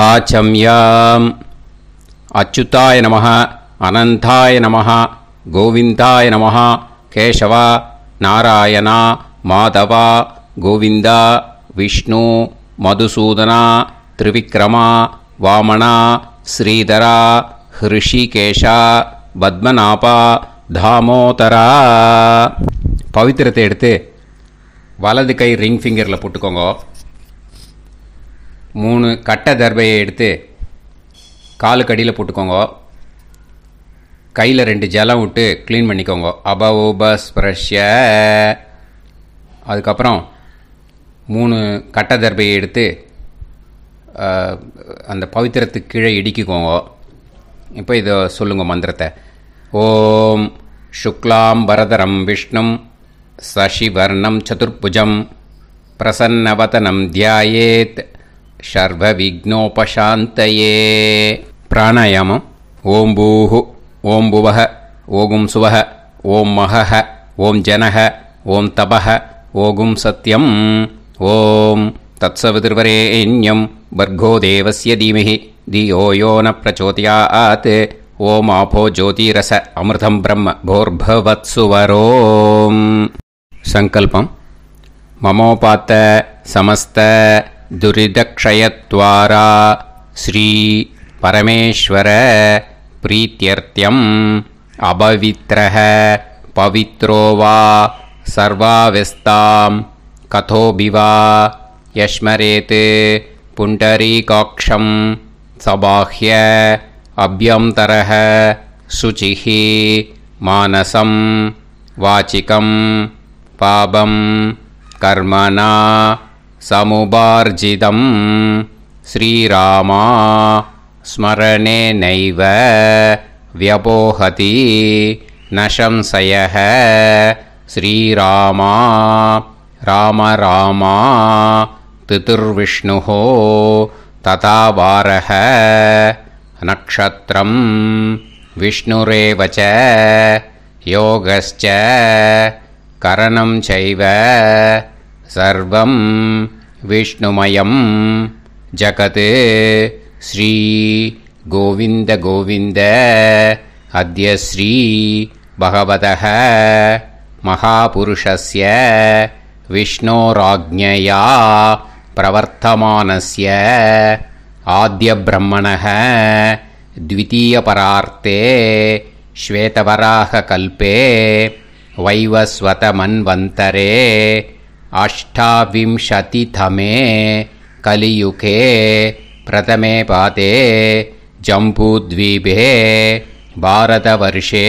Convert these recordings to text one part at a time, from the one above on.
ஆச்சம்யாம். அச்சுதாய நமः, அனந்தாய நமः, கோவிந்தாய நமः, கேசவா, நாராயணா, மாதவா, கோவிந்தா, விஷ்ணு, மதுசூதனா, திரிவிக்ரமா, வாமனா, ஸ்ரீதரா, ஹிருஷிகேஷா, பத்மநாபா, தாமோதரா. பவித்திரத்தை எடுத்து வலது கை ரிங் ஃபிங்கரில் போட்டுக்கோங்க. 3 கட்டை தர்பையை எடுத்து காலுக்கடியில் போட்டுக்கோங்க. கையில் 2 ஜலம் விட்டு க்ளீன் பண்ணிக்கோங்க. அபௌபஸ்பிரஷ்ய. அதுக்கப்புறம் 3 கட்டை தர்பையை எடுத்து அந்த பவித்திரத்துக்கு கீழே இடிக்கிக்கோங்க. இப்போ இதை சொல்லுங்க மந்திரத்தை. ஓம் சுக்லாம் வரதரம் விஷ்ணும் சசிவர்ணம் சதுர்புஜம் பிரசன்னவதனம் தியாயேத் சர்வ விக்னோபசாந்தயே. பிராணாயாமம். ஓம் பூஹு, ஓம் புவஹ, ஓகும் சுவஹ, ஓம் மஹஹ, ஓம் ஜனஹ, ஓம் தபஹ, ஓகும் சத்யம். ஓம் தத்சவிதுர்வரேண்யம் பர்கோ தேவஸ்ய தீமஹி தியோ யோ ந பிரச்சோதயாத். ஓம் ஆபோ ஜோதிரச அமிர்தம் பிரம்ம போர்பவத்சுவரோம். சங்கல்பம். மமோபாத்த சமஸ்த துரிதக்ஷயத்வாரா ஸ்ரீ பரமேஸ்வர பிரீத்யர்த்தியம் அபவித்ரஹ பவித்ரோ வா சர்வாவஸ்தாம் கதோபிவா யஸ்மரேத் புண்டரீகாக்ஷம் சபாஹ்ய அப்யந்தரஹ சுசிஹி மானசம் வாச்சிகம் பாபம் கர்மணா சமுபார்ஜிதம் ஸ்ரீராமா ஸ்மரணேனைவ வ்யபோஹதி நசம்சயஹ. ஸ்ரீராமா ராம ராமா திதுர்விஷ்ணுஹோ ததா வாரஹ. நக்ஷத்ரம் விஷ்ணுரேவச யோகஸ்ச கரணம் சைவ சர்வம் விஷ்ணுமயம் ஜகத். ஸ்ரீ கோவிந்த கோவிந்த அத்ய ஸ்ரீ பகவதः மகாபுருஷஸ்ய விஷ்ணோராஜ்ஞயா பிரவர்த்தமானஸ்ய ஆத்ய பிரம்மணः த்விதீயபரார்த்தே ஸ்வேதவராக கல்பே வைவஸ்வத மன்வந்தரே அஷ்டாவிம்சதிதமே கலியுகே பிரதமே பாதே ஜம்பூத்வீபே பாரதவர்ஷே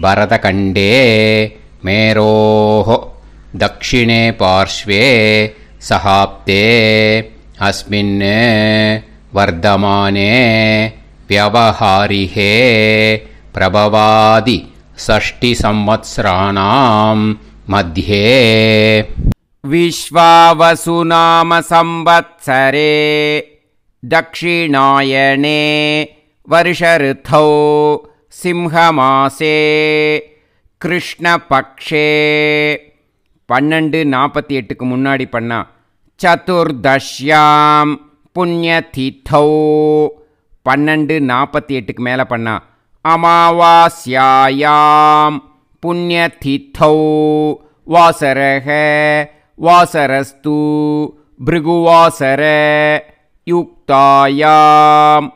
பரதகண்டே மேரோः தக்ஷிணே பார்ஷ்வே சஹாப்தே அஸ்மின் வர்தமானே व्यवहारिहे प्रभवादि षष्टि संवत्सराणां मध्ये विश्वावसुनाम संवत्सरे दक्षिणायने वर्षऋतौ सिंहमासे कृष्णपक्षे 12:48 முன்னாடி பண்ணா சதுர்தஷ்யாம் புண்ணியதிதௌ 12:48 மேலே பண்ணா அமாவாஸ்யாயாம் புண்ணியதிதௌ வாசரக வாசரஸ்து பிருகுவாசர யுக்தாயாம்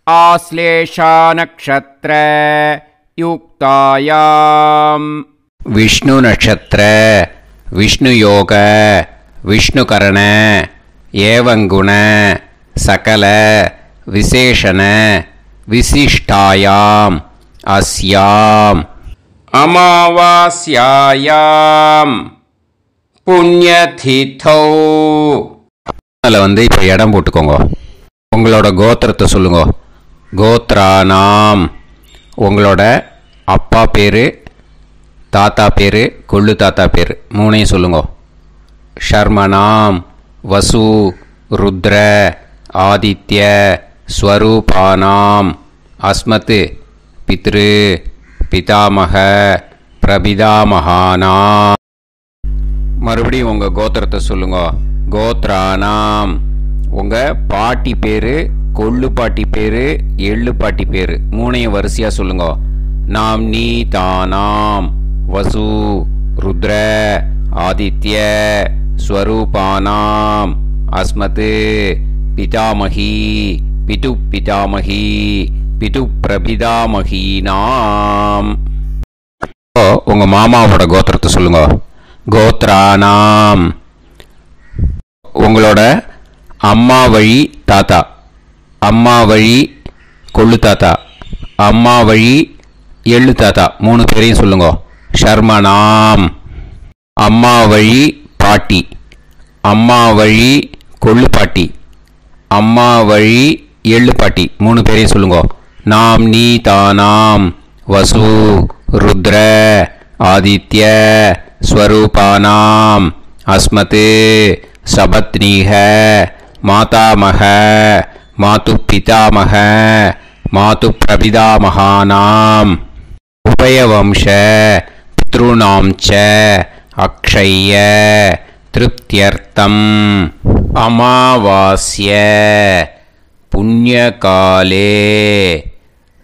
ஆஸ்லேஷா நக்ஷத்ர யுக்தாயாம் விஷ்ணு நக்ஷத்ர விஷ்ணு யோக விஷ்ணுகரண ஏவங்குண சகல விசேஷண விசிஷ்டாயாம் அஸ்யாம் அமாவாஸ்யாயாம் புண்ணியதிதௌ. அதில் இப்போ இடம் போட்டுக்கோங்க. உங்களோட கோத்திரத்தை சொல்லுங்க. கோத்ரானாம். உங்களோட அப்பா பேர், தாத்தா பேர், கொள்ளு தாத்தா பேர் 3ஐயும் சொல்லுங்க. ஷர்மனாம் வசு ருத்ர ஆதித்ய ஸ்வரூபானாம் அஸ்மத் பித்ரு பிதாமக பிரபிதாமகானாம். மறுபடியும் உங்கள் கோத்திரத்தை சொல்லுங்க. கோத்ரானாம் உங்கள் பாட்டி பேர், கொள்ளு பாட்டி பேர், எள்ளு பாட்டி பேர் மூணையும் வரிசையாக சொல்லுங்க. நாம் நீ தானாம் வசு ருத்ர ஆதித்ய ஸ்வரூபானாம் அஸ்மத் பிதாமகி பிது பிதாமகி பிது பிரபிதாமகீனாம். உங்கள் மாமாவோட கோத்திரத்தை சொல்லுங்க. கோத்ரானாம். உங்களோட அம்மா வழி தாத்தா, அம்மா வழி கொள்ளு தாத்தா, அம்மா வழி எள்ளு தாத்தா மூணு பேரையும் சொல்லுங்க. ஷர்மனாம். அம்மா வழி பாட்டி, அம்மா வழி கொள்ளு பாட்டி, அம்மா வழி எள்ளு பாட்டி மூணு பேரையும் சொல்லுங்க. நாம் நீ தானாம் வசு ருத்ர ஆதித்ய ஸ்வரூபானாம் அஸ்மத் சபத்னீஹ மாதாமக மாது பிதாமக மாது பிரபிதாமகானாம் உபயவம்ச பித்ருணாம் ச அக்ஷய திருப்தியர்த்தம் அமாவாஸ்ய புண்ணியகாலே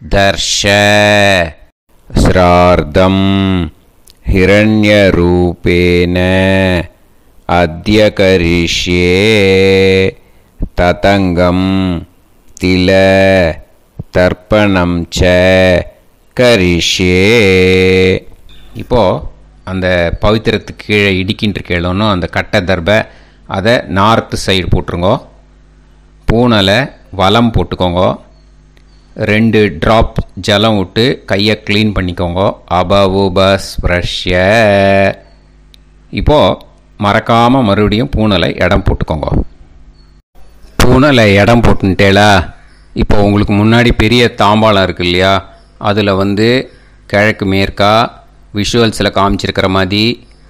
தர்ஷ ஸ்ரார்த்தம் ஹிரண்யரூபேன அத்ய கரிஷ்யே ததங்கம் தில தர்ப்பணம் ச கரிஷ்யே. இப்போது அந்த பவித்திரத்துக்கு கீழே இடிக்கின்ற கேளோன்னு அந்த கட்டை தர்பை அதை நார்த்து சைடு போட்டுருங்கோ. பூனலை வலம் போட்டுக்கோங்க. 2 ட்ராப் ஜலம் விட்டு கையை க்ளீன் பண்ணிக்கோங்க. அபவுபஸ்ப்ரஷ்ய. இப்போது மறக்காமல் மறுபடியும் பூனலை இடம் போட்டுக்கோங்க. பூனலை இடம் போட்டுட்டேலா. இப்போ உங்களுக்கு முன்னாடி பெரிய தாம்பாளம் இருக்குது இல்லையா, அதில் கிழக்கு மேற்கா விஷுவல்ஸில் காமிச்சிருக்கிற மாதிரி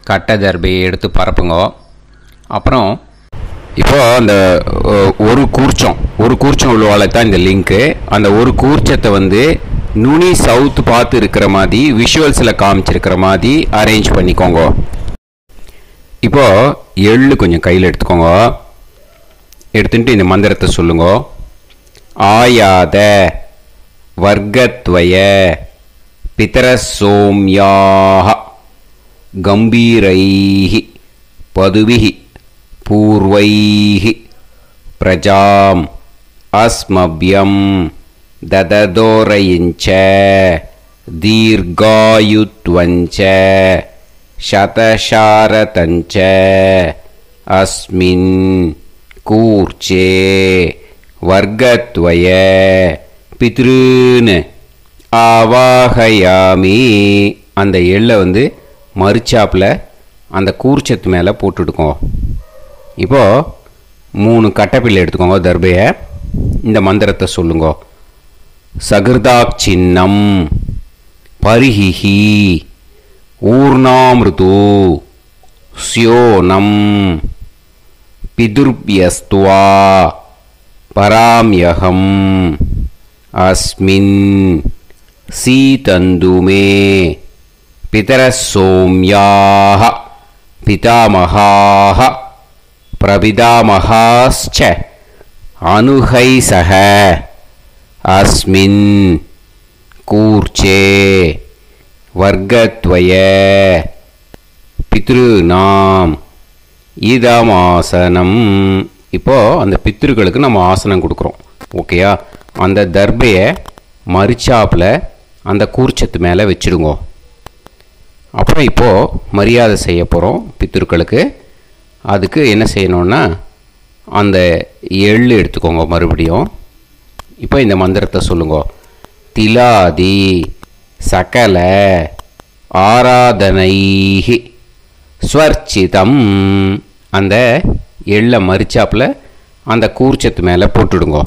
கட்டை தர்பையை எடுத்து பரப்புங்க. அப்புறம் இப்போது அந்த ஒரு கூர்ச்சம் உள்ளவாளை தான் இந்த லிங்க்கு. அந்த ஒரு கூர்ச்சத்தை நுனி சவுத்து பார்த்து இருக்கிற மாதிரி விஷுவல்ஸில் காமிச்சிருக்கிற மாதிரி அரேஞ்ச் பண்ணிக்கோங்க. இப்போது எள்ளு கொஞ்சம் கையில் எடுத்துக்கோங்க. எடுத்துட்டு இந்த மந்திரத்தை சொல்லுங்க. ஆயாத வர்க்கத்வய பிதரசோம்யாக கம்பீரைஹி பதுவிஹி பூர்வைஹி பிரஜாம் அஸ்மப்யம் தததோரயிஞ்ச தீர்காயுத்வஞ்ச சதசாரதஞ்ச அஸ்மின் கூர்ச்சே வர்க்கத்வய பித்ருன்னு ஆவாகயாமி. அந்த எள்ளை மறுச்சாப்பில் அந்த கூர்ச்சத்து மேலே போட்டுடுக்கோங்க. இப்போது 3 கட்டைப்பிள்ளை எடுத்துக்கோங்க தர்பையை. இந்த மந்திரத்தை சொல்லுங்க. சகிருதாக் சின்னம் பரிஹிஹி ஊர்ணாமிருது ஸ்யோனம் பிதுர்பியஸ்துவா பராம்யகம் அஸ்மின் சீதந்துமே பிதரசோம்யாக பிதாமகாः பிரபிதாமகாஸ்ச அனுகைசக அஸ்மின் கூர்ச்சே வர்க்கத்வய பித்ருநாம் இதமாசனம். இப்போது அந்த பித்ருக்களுக்கு நம்ம ஆசனம் கொடுக்குறோம். ஓகேயா? அந்த தர்பையை மரிச்சாப்பில் அந்த கூர்ச்சத்து மேலே வச்சுடுங்க. அப்புறம் இப்போது மரியாதை செய்ய போகிறோம் பித்ருக்களுக்கு. அதுக்கு என்ன செய்யணுன்னா அந்த எள்ளு எடுத்துக்கோங்க மறுபடியும். இப்போ இந்த மந்திரத்தை சொல்லுங்க. திலாதி சகல ஆராதனைஹி ஸ்வர்ச்சிதம். அந்த எள்ளை மரிச்சாப்பில் அந்த கூர்ச்சத்து மேலே போட்டுடுங்க.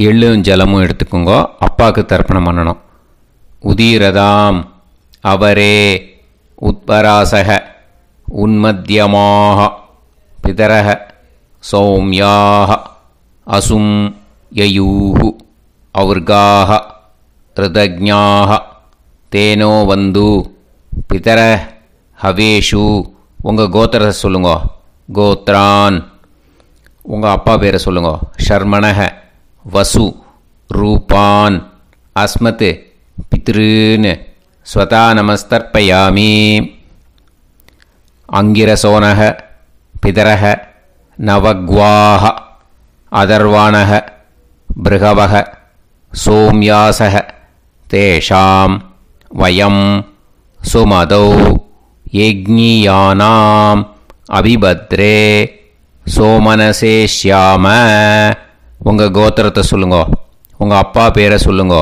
எள்ளும் ஜலமும் எடுத்துக்கோங்க. அப்பாவுக்கு தர்ப்பணம் பண்ணணும். உதீரதாம் அவரே உத்பராசக உன்மத்தியமாக பிதரக சௌமியாக அசும் யயூஹு அவர்காக ரிதஜ்ஞாக தேனோ வந்து பிதர ஹவேஷு. உங்கள் கோத்திரத்தை சொல்லுங்க. கோத்ரான். உங்கள் அப்பா பேரை சொல்லுங்க. ஷர்மணஹ வசு ரூபான் அஸ்மத் பித்ருன்னு ஸ்வதா நமஸ்தர்ப்பயாமி. அங்கிரசோனஹ பிதரஹ நவக்வாஹ அதர்வாணஹ பிருகவஹ சோம்யாசஹ தேஷாம் வயம் சுமதௌ யஜ்ஞியானாம் அபிபத்ரே சோமனசேஷ்யாம. உங்கள் கோத்திரத்தை சொல்லுங்க. உங்கள் அப்பா பேரை சொல்லுங்க.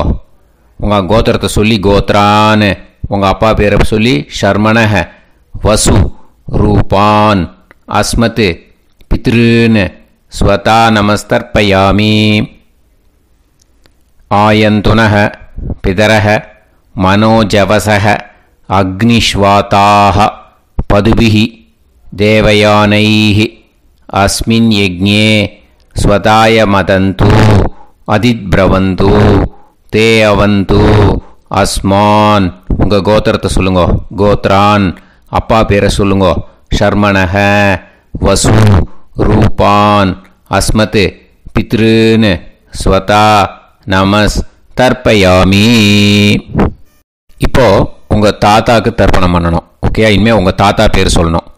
உங்கள் கோத்திரத்தை சொல்லி கோத்ரான்னு உங்கள் அப்பா பேரை சொல்லி ஷர்மணஹ வசு ரூபான் அஸ்மத் பித்ருன்னு ஸ்வதா நமஸ்தர்ப்பயாமி. ஆயந்துனஹ பிதரஹ மனோஜவசஹ அக்னிஷ்வாதாஹ பதுபிஹி தேவயானைஹ அஸ்மின் யஜ்ஞே ஸ்வதாய மதந்து அதித்ப்ரவந்து தே அவந்து அஸ்மான். உங்கள் கோத்திரத்தை சொல்லுங்க. கோத்ரான் அப்பா பேரை சொல்லுங்க. ஷர்மணஹ வசு ரூபான் அஸ்மத் பித்ருன்னு ஸ்வதா நமஸ் தர்ப்பயாமி. இப்போ உங்கள் தாத்தாக்கு தர்ப்பணம் பண்ணணும். ஓகே, இனிமேல் உங்கள் தாத்தா பேர் சொல்லணும்.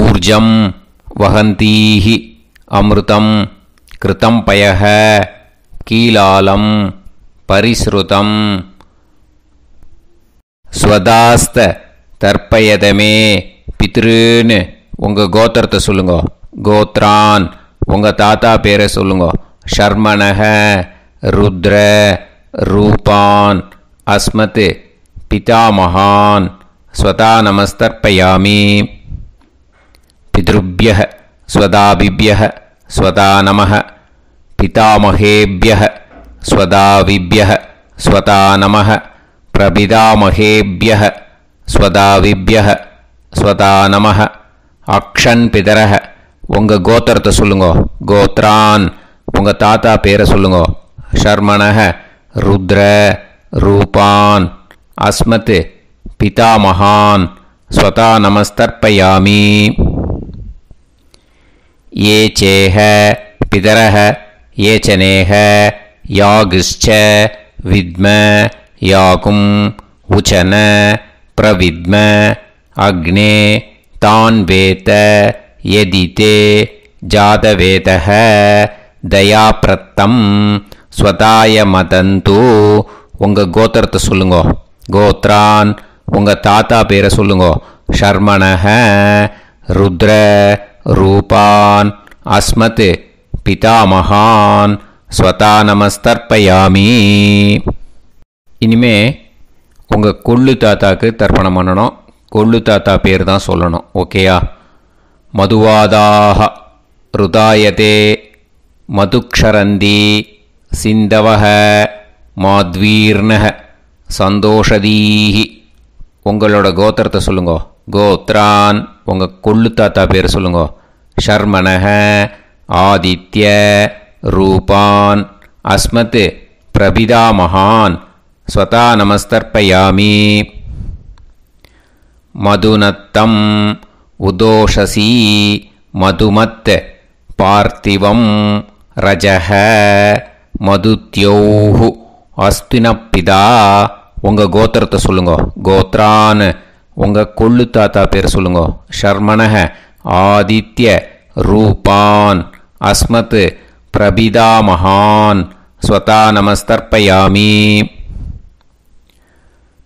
ஊர்ஜம் வஹந்தீஹி அமிர்தம் கிருதம் பயஹ கீலாலம் பரிஸ்ருதம் ஸ்வதாஸ்த தர்ப்பயதமே பித்ருன்னு உங்கள் கோத்திரத்தை சொல்லுங்க. கோத்ரான் உங்கள் தாத்தா பேரை சொல்லுங்க. ஷர்மணஹ ருத்ர ரூபான் அஸ்மத் பிதாமகான் ஸ்வதா நமஸ்தர்ப்பயாமி. பித்ருப்யஹ ஸ்வதாபிப்யஹ ஸ்வதா நமஹ பிதாமகேப்யஹ ஸ்வதாவிப்யஹ ஸ்வதா நமஹ பிரபிதாமகேப்யஹ ஸ்வதாவிப்யஹ ஸ்வதா நமஹ. அக்ஷன் பிதரஹ உங்கள் கோத்திரத்தை சொல்லுங்க. கோத்ரான் உங்கள் தாத்தா பேரை சொல்லுங்க. ஷர்மணஹ ருத்ர ரூபான் அஸ்மத் பிதாமகான் ஸ்வதா நமஸ்தர்ப்பயாமி. ये चेह पितरः ये चनेह यागश्च विद्म याकुम् उचन प्रविद्म अग्ने तान् वेत यदिते जातवेतः दयाप्रत्तं स्वताय मदन्तु. உங்கள் கோத்திரத்தை சொல்லுங்க. கோத்ரான் உங்கள் தாத்தா பேரை சொல்லுங்க. ஷர்மணஹ ருத்ர ரூபான் அஸ்மத் பிதாமகான் ஸ்வதா நமஸ்தர்ப்பயாமி. இனிமே உங்கள் கொள்ளு தாத்தாக்கு தர்ப்பணம் பண்ணணும். கொள்ளு தாத்தா பேர் தான் சொல்லணும். ஓகேயா? மதுவாதாக ருதாயதே மதுக்ஷரந்தி சிந்தவஹ மாத்வீர்ணஹ சந்தோஷதீஹி. உங்களோட கோத்திரத்தை சொல்லுங்க. கோத்ரான் உங்கள் கொள்ளு தாத்தா பேர் சொல்லுங்க. ஷர்மணஹ ஆதித்ய ரூபான் அஸ்மத் பிரபிதாமகான் ஸ்வதா நமஸ்தர்ப்பயாமி. மதுநத்தம் உதோஷசி மதுமத் பார்த்திவம் ரஜஹ மதுத்யோஹு அஸ்தினப்பிதா. உங்கள் கோத்திரத்தை சொல்லுங்க. கோத்ரான் உங்கள் கொள்ளு தாத்தா பேர் சொல்லுங்க. ஷர்மணஹ ஆதித்ய ரூபான் அஸ்மத் பிரபிதாமகான் ஸ்வதா நமஸ்தர்ப்பயாமி.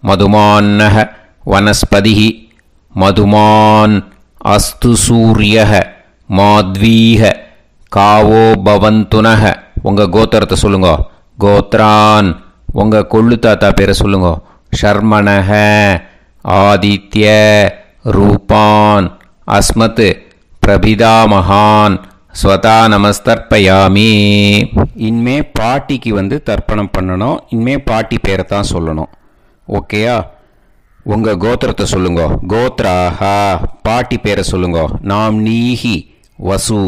மதுமான்னஹ வனஸ்பதிஹ மதுமான் அஸ்து சூரியஹ மாத்வீஹ காவோ பவந்துனஹ. உங்கள் கோத்திரத்தை சொல்லுங்க. கோத்ரான் உங்கள் கொள்ளு தாத்தா பேரை சொல்லுங்க. ஷர்மணஹ ஆதித்ய ரூபான் அஸ்மத் பிரபிதாமகான் ஸ்வதா நமஸ்தர்ப்பயாமி. இனிமே பாட்டிக்கு தர்ப்பணம் பண்ணணும். இனிமே பாட்டி பேரை தான் சொல்லணும். ஓகேயா? உங்கள் கோத்திரத்தை சொல்லுங்க. கோத்ராஹா பாட்டி பேரை சொல்லுங்க. நாம் நீஹி வசு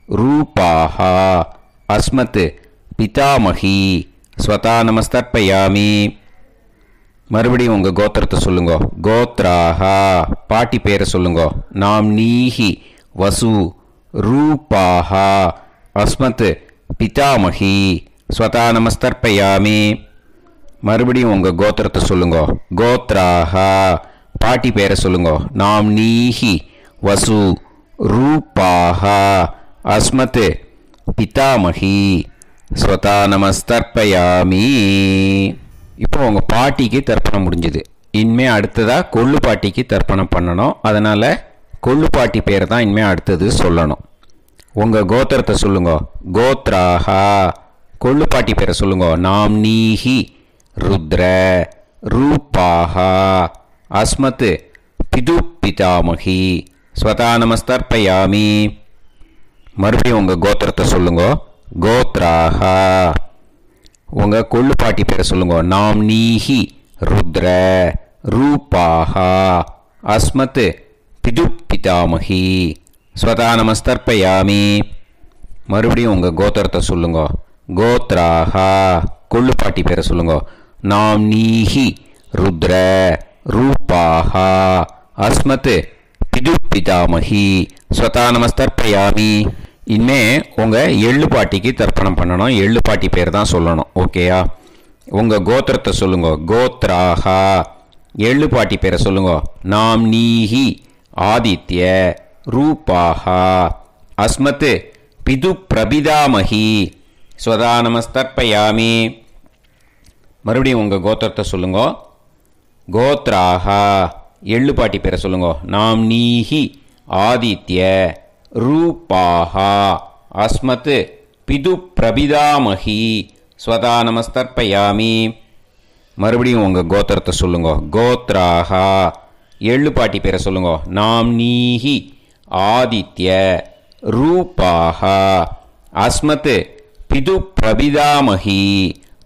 ரூபாஹா அஸ்மத் பிதாமகி ஸ்வதா நமஸ்தர்ப்பயாமி. மறுபடியும் உங்கள் கோத்திரத்தை சொல்லுங்க. கோத்ராஹா பாட்டி பேரை சொல்லுங்க. நாம் நீஹி வசு रूपाः अस्मत् पितामही स्वता நமஸ்தர்ப்பயாமி. மறுபடியும் உங்கள் கோத்திரத்தை சொல்லுங்க. கோத்ராக பாட்டி பேரை சொல்லுங்க. நாம்னீஹி வசு ரூபாக அஸ்மத் பிதாமஹி ஸ்வதா நமஸ்தர்ப்பயாமி. இப்போ உங்கள் பாட்டிக்கு தர்ப்பணம் முடிஞ்சுது. இனிமே அடுத்ததாக கொள்ளு பாட்டிக்கு தர்ப்பணம் பண்ணணும். அதனால் கொள்ளு பாட்டி பேரை தான் இனிமே அடுத்தது சொல்லணும். உங்கள் கோத்திரத்தை சொல்லுங்க. கோத்ராகா கொள்ளு பாட்டி பேரை சொல்லுங்க. நாம்னீஹி ருத்ர ரூபாகா அஸ்மத் பிது பிதாமஹி ஸ்வதா நமஸ்தர்ப்பயாமி. மறுபடியும் உங்கள் கோத்திரத்தை சொல்லுங்க. கோத்ராகா உங்கள் கொள்ளு பாட்டி பேரை சொல்லுங்க. நாம்னீஹி ருத்ர ரூபாகா அஸ்மத் பிது பிதாமஹி ஸ்வதா நமஸ்தர்ப்பயாமி. மறுபடியும் உங்கள் கோத்திரத்தை சொல்லுங்க. கோத்ராகா கொள்ளு பாட்டி பேரை சொல்லுங்க. நாம்னீஹி ருத்ர ரூபாகா அஸ்மத் பிது பிதாமஹி ஸ்வதா நமஸ்தர்ப்பயாமி. இனிமே உங்கள் எள்ளு பாட்டிக்கு தர்ப்பணம் பண்ணணும். எள்ளு பாட்டி பேர் தான் சொல்லணும். ஓகேயா? உங்கள் கோத்திரத்தை சொல்லுங்க. கோத்ராகா எள்ளு பாட்டி பேரை சொல்லுங்க. நாம்னீஹி ஆதித்ய ரூபாகா அஸ்மத் பிது பிரபிதாமஹி ஸ்வதா நமஸ்தர்ப்பயாமி. மறுபடியும் உங்கள் கோத்திரத்தை சொல்லுங்க. கோத்ராகா எள்ளு பாட்டி பேரை சொல்லுங்க. நாம்னீஹி ஆதித்ய ரூபாகா அஸ்மத் பிது பிரபிதாமஹி ஸ்வதா நமஸ்தர்ப்பயாமி. மறுபடியும் உங்கள் கோத்திரத்தை சொல்லுங்க. கோத்ராகா எள்ளு பாட்டி பேரை சொல்லுங்க. நாம்னீஹி ஆதித்ய ரூபாகா அஸ்மத் பிது பிரபிதாமஹி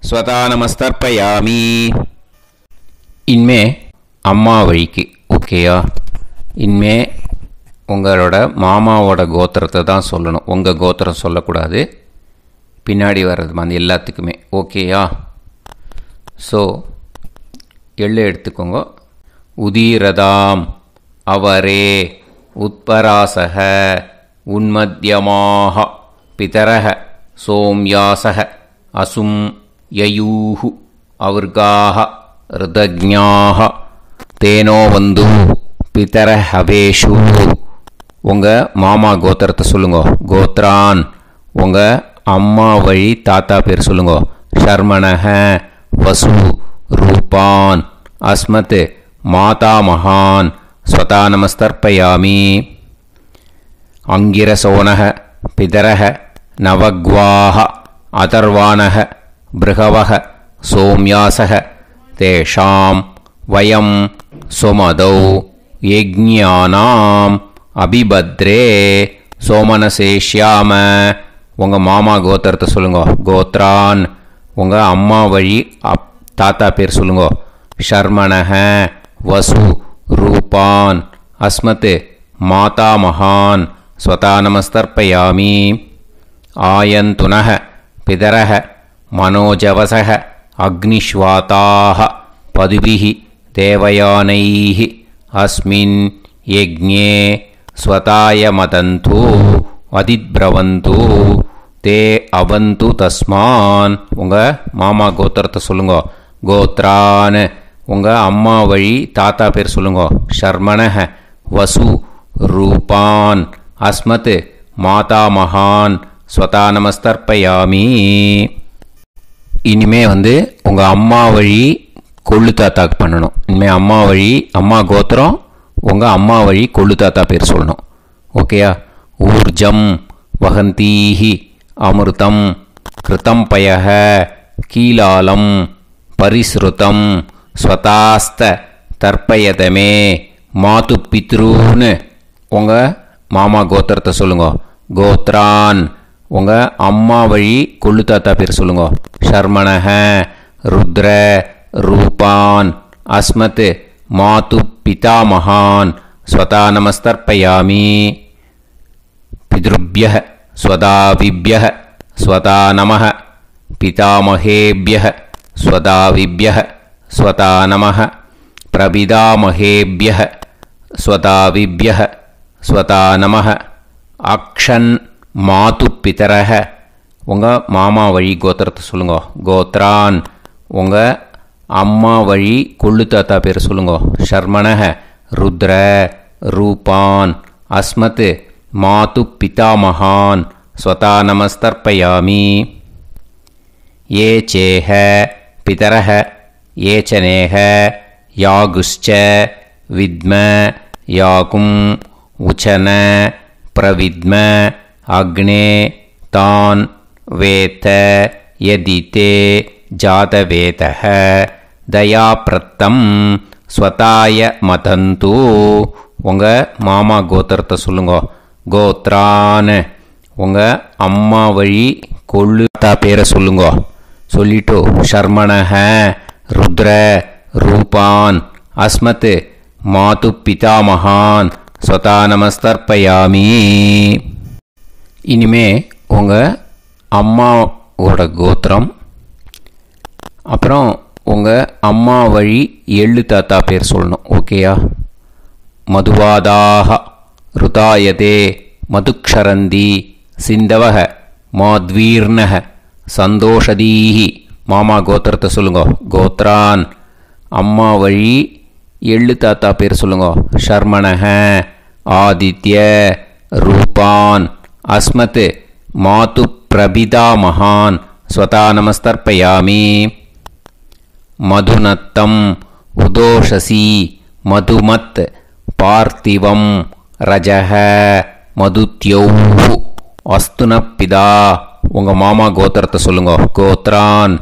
ஸ்வதா நமஸ்தர்ப்பயாமி. இனிமே அம்மா வழிக்கு. ஓகேயா? இனிமே உங்களோட மாமாவோட கோத்திரத்தை தான் சொல்லணும். உங்கள் கோத்திரம் சொல்லக்கூடாது. பின்னாடி வர்றது அந்த எல்லாத்துக்குமே. ஓகேயா? ஸோ எள்ளு எடுத்துக்கோங்க. உதீரதாம் அவரே உத்பராசக உன்மத்யமாக பிதரக சோம்யாசக அசும் யயூஹு அவர்காக ருதஜ்ஞாக தேனோ வந்து பிதர ஹவேஷு. உங்கள் மாமா கோத்திரத்தை சொல்லுங்க. கோத்ரான் உங்கள் அம்மா வழி தாத்தா பேர் சொல்லுங்க. ஷர்மணஹ வசு ரூபான் அஸ்மத் மாதா மகான் ஸ்வதா நமஸ்தர்ப்பயாமி. அங்கிரசோனஹ பிதரஹ நவக்வாஹ அதர்வாணஹ பிருகவஹ சோம்யாசஹ தேஷாம் வயம் சுமதௌ யஜ்ஞானாம் அபிபத்ரே சோமனசேஷ்யாம. உங்கள் மாமா கோத்திரத்தை சொல்லுங்க. கோத்ரான் உங்கள் அம்மா வழி தாத்தா பேர் சொல்லுங்க. ஷர்மணஹ வசு ரூபான் அஸ்மத் மாதா மகான் ஸ்வதா நமஸ்தர்ப்பயாமி. ஆயந்துனஹ பிதரஹ மனோஜவசஹ அக்னிஷ்வாதாக பதுபிஹி தேவயானைஹி அஸ்மின் யஜ்ஞே ஸ்வதாய மதந்து அதித்பிரவந்து தே அவந்து தஸ்மான். உங்கள் மாமா கோத்திரத்தை சொல்லுங்க. கோத்ரான் உங்கள் அம்மா வழி தாத்தா பேர் சொல்லுங்க. ஷர்மணஹ வசு ரூபான் அஸ்மத் மாதா மகான் ஸ்வதா நமஸ்தர்ப்பயாமி. இனிமே உங்கள் அம்மா வழி கொள்ளு தாத்தாக்கு பண்ணணும். இனிமேல் அம்மா வழி அம்மா கோத்திரம் உங்கள் அம்மா வழி கொள்ளு தாத்தா பேர் சொல்லணும். ஓகேயா? ஊர்ஜம் வகந்தீஹி அமிர்தம் கிருதம் பயஹ கீலாலம் பரிஸ்ருதம் ஸ்வதாஸ்த தர்ப்பயதமே மாது பித்ரூன்னு. உங்கள் மாமா கோத்திரத்தை சொல்லுங்க. கோத்ரான் உங்கள் அம்மா வழி கொள்ளு தாத்தா பேர் சொல்லுங்க. ஷர்மணஹ ருத்ர ரூபான் அஸ்மத் மாது பிதாமகான் ஸ்வதா நமஸ்தர்ப்பயாமி. பித்ருப்யஹ ஸ்வதாவிப்யஹ ஸ்வதா நமஹ பிதாமஹேப்யஹ ஸ்வதாவிப்யஹ ஸ்வதா நமஹ பிரபிதாமஹேப்யஹ ஸ்வதாவிப்யஹ ஸ்வதா நமஹ அக்ஷன் மாது பிதரஹ உங்கள் மாமா வழி கோத்திரத்தை சொல்லுங்க. கோத்ரான் உங்கள் அம்மா வழி கொள்ளு தாத்தா பேர் சொல்லுங்க. ஷர்மணஹ ருத்ர ரூபான் அஸ்மத் மாது பிதாமகான் ஸ்வதா நமஸ்தர்ப்பயாமி. ये चेह पितरः ये च नेह यागुश्च विद्म याकुं उचन प्रविद्म अग्ने तान् वेत यदिते जातवेतः दयाप्रत्तं स्वताय मतन्तु உங்கள் மாமா கோத்திரத்தை சொல்லுங்க. கோத்ரான் உங்கள் அம்மா வழி கொள்ளு தாத்தா பேரை சொல்லுங்க. சொல்லிட்டு ஷர்மணஹ ருத்ர ரூபான் அஸ்மத் மாது பிதாமகான் ஸ்வதா நமஸ்தர்ப்பயாமி. இனிமே உங்கள் அம்மாவோட கோத்திரம், அப்புறம் உங்கள் அம்மா வழி எள்ளு தாத்தா பேர் சொல்லணும். ஓகேயா? மதுவாதாக ருதாயதே மதுக்ஷரந்தி சிந்தவக மாத்வீர்ணக சந்தோஷதீஹி. மாமா கோத்திரத்தை சொல்லுங்க. கோத்ரான் அம்மா வழி எள்ளு தாத்தா பேர் சொல்லுங்க. ஷர்மணஹ ஆதித்ய ரூபான் அஸ்மத் மாது பிரபிதா மகான் ஸ்வதா நமஸ்தர்ப்பயாமி. மதுநத்தம் உதோஷசி மதுமத் பார்த்திவம் ரஜஹ மதுத்யௌஹு அஸ்துனப்பிதா உங்கள் மாமா கோத்திரத்தை சொல்லுங்க. கோத்ரான்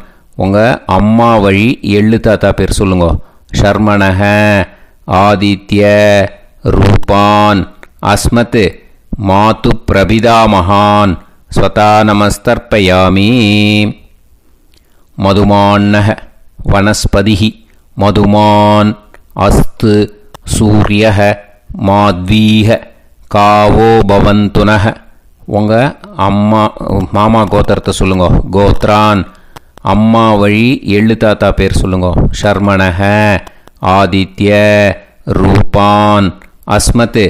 உங்கள் அம்மா வழி எள்ளு தாத்தா பேர் சொல்லுங்க. ஷர்மணஹ ஆதித்ய ரூபான் அஸ்மத் மாது பிரபிதா மகான் ஸ்வதா நமஸ்தர்ப்பயாமி. மதுமான்னஹ வனஸ்பதிஹி மதுமான் அஸ்து சூரியஹ மாத்வீஹ காவோ பவந்துனஹ உங்கள் மாமா கோத்திரத்தை சொல்லுங்க. கோத்ரான் அம்மா வழி எள்ளு தாத்தா பேர் சொல்லுங்க. ஷர்மணஹ ஆதித்ய ரூபான் அஸ்மத்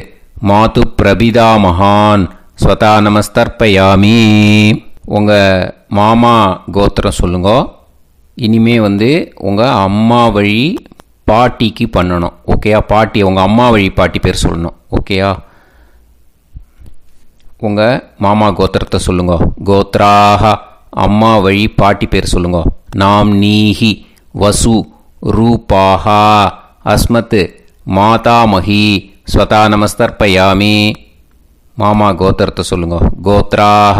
மாது பிரபிதா மகான் ஸ்வதா நமஸ்தர்ப்பயாமி. உங்கள் மாமா கோத்திரம் சொல்லுங்க. இனிமே உங்கள் அம்மா வழி பாட்டிக்கு பண்ணணும். ஓகேயா? பாட்டி உங்கள் அம்மா வழி பாட்டி பேர் சொல்லணும். ஓகேயா? உங்கள் மாமா கோத்திரத்தை சொல்லுங்க. கோத்ராக அம்மா வழி பாட்டி பேர் சொல்லுங்க. நாம் நீஹி வசு ரூபாஹா அஸ்மத் மாதாமஹி ஸ்வதா நமஸ்தர்ப்பயாமி. மாமா கோத்திரத்தை சொல்லுங்க. கோத்ராக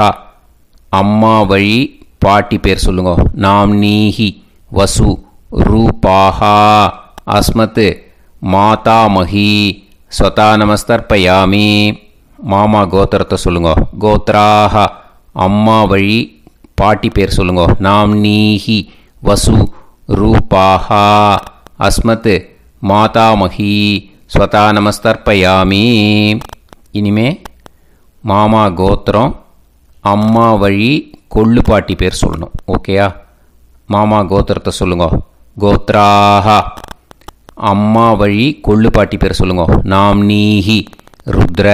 அம்மா வழி பாட்டி பேர் சொல்லுங்க. நாம் நீஹி வசு ரூபாஹா அஸ்மத் மாதாமஹி ஸ்வதா நமஸ்தர்ப்பயாமி. மாமா கோத்திரத்தை சொல்லுங்க. கோத்ராக அம்மா வழி பாட்டி பேர் சொல்லுங்க. நாம் நீஹி வசு ரூபாஹா அஸ்மத் மாதாமஹி ஸ்வதா நமஸ்தர்ப்பயாமி. இனிமே மாமா கோத்திரம் அம்மா வழி கொள்ளு பாட்டி பேர் சொல்லணும். ஓகேயா? மாமா கோத்திரத்தை சொல்லுங்க. கோத்ராக அம்மா வழி கொள்ளு பாட்டி பேர் சொல்லுங்க. நாம் நீஹி ருத்ர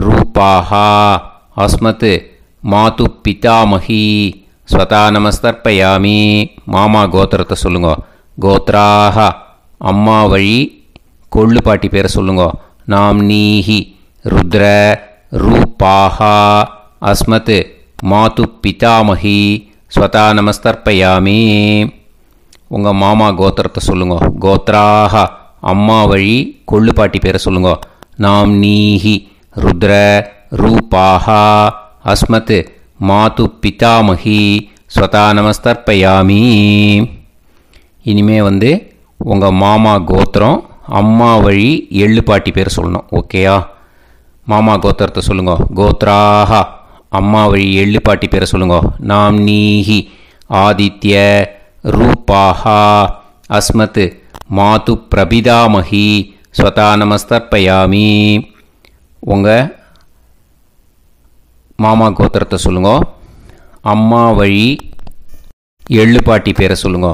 ரூபாஹா அஸ்மத் மாது பிதாமஹி ஸ்வதா நமஸ்தர்ப்பயாமி. மாமா கோத்திரத்தை சொல்லுங்க. கோத்ராக அம்மா வழி கொள்ளு பாட்டி பேரை சொல்லுங்க. நாம் நீஹி ருத்ர ரூபாஹா அஸ்மத் மாது பிதாமஹி ஸ்வதா நமஸ்தர்ப்பயாமி. உங்கள் மாமா கோத்திரத்தை சொல்லுங்க. கோத்ராக அம்மா வழி கொள்ளு பாட்டி பேரை சொல்லுங்க. நாம் நீஹி ருத்ர ரூபாஹா அஸ்மத் மாது பிதாமஹி ஸ்வதா நமஸ்தர்ப்பயாமி. இனிமே உங்கள் மாமா கோத்திரம் அம்மா வழி எள்ளு பாட்டி பேர் சொல்லணும். ஓகேயா? மாமா கோத்திரத்தை சொல்லுங்க. கோத்ராக அம்மா வழி எள்ளு பாட்டி பேரை சொல்லுங்க. நாம் நீஹி ஆதித்ய ரூபாஹா அஸ்மத் மாது பிரபிதாமஹி ஸ்வதா நமஸ்தர்ப்பயாமி. உங்கள் மாமா கோத்திரத்தை சொல்லுங்க. அம்மா வழி எள்ளு பாட்டி பேரை சொல்லுங்க.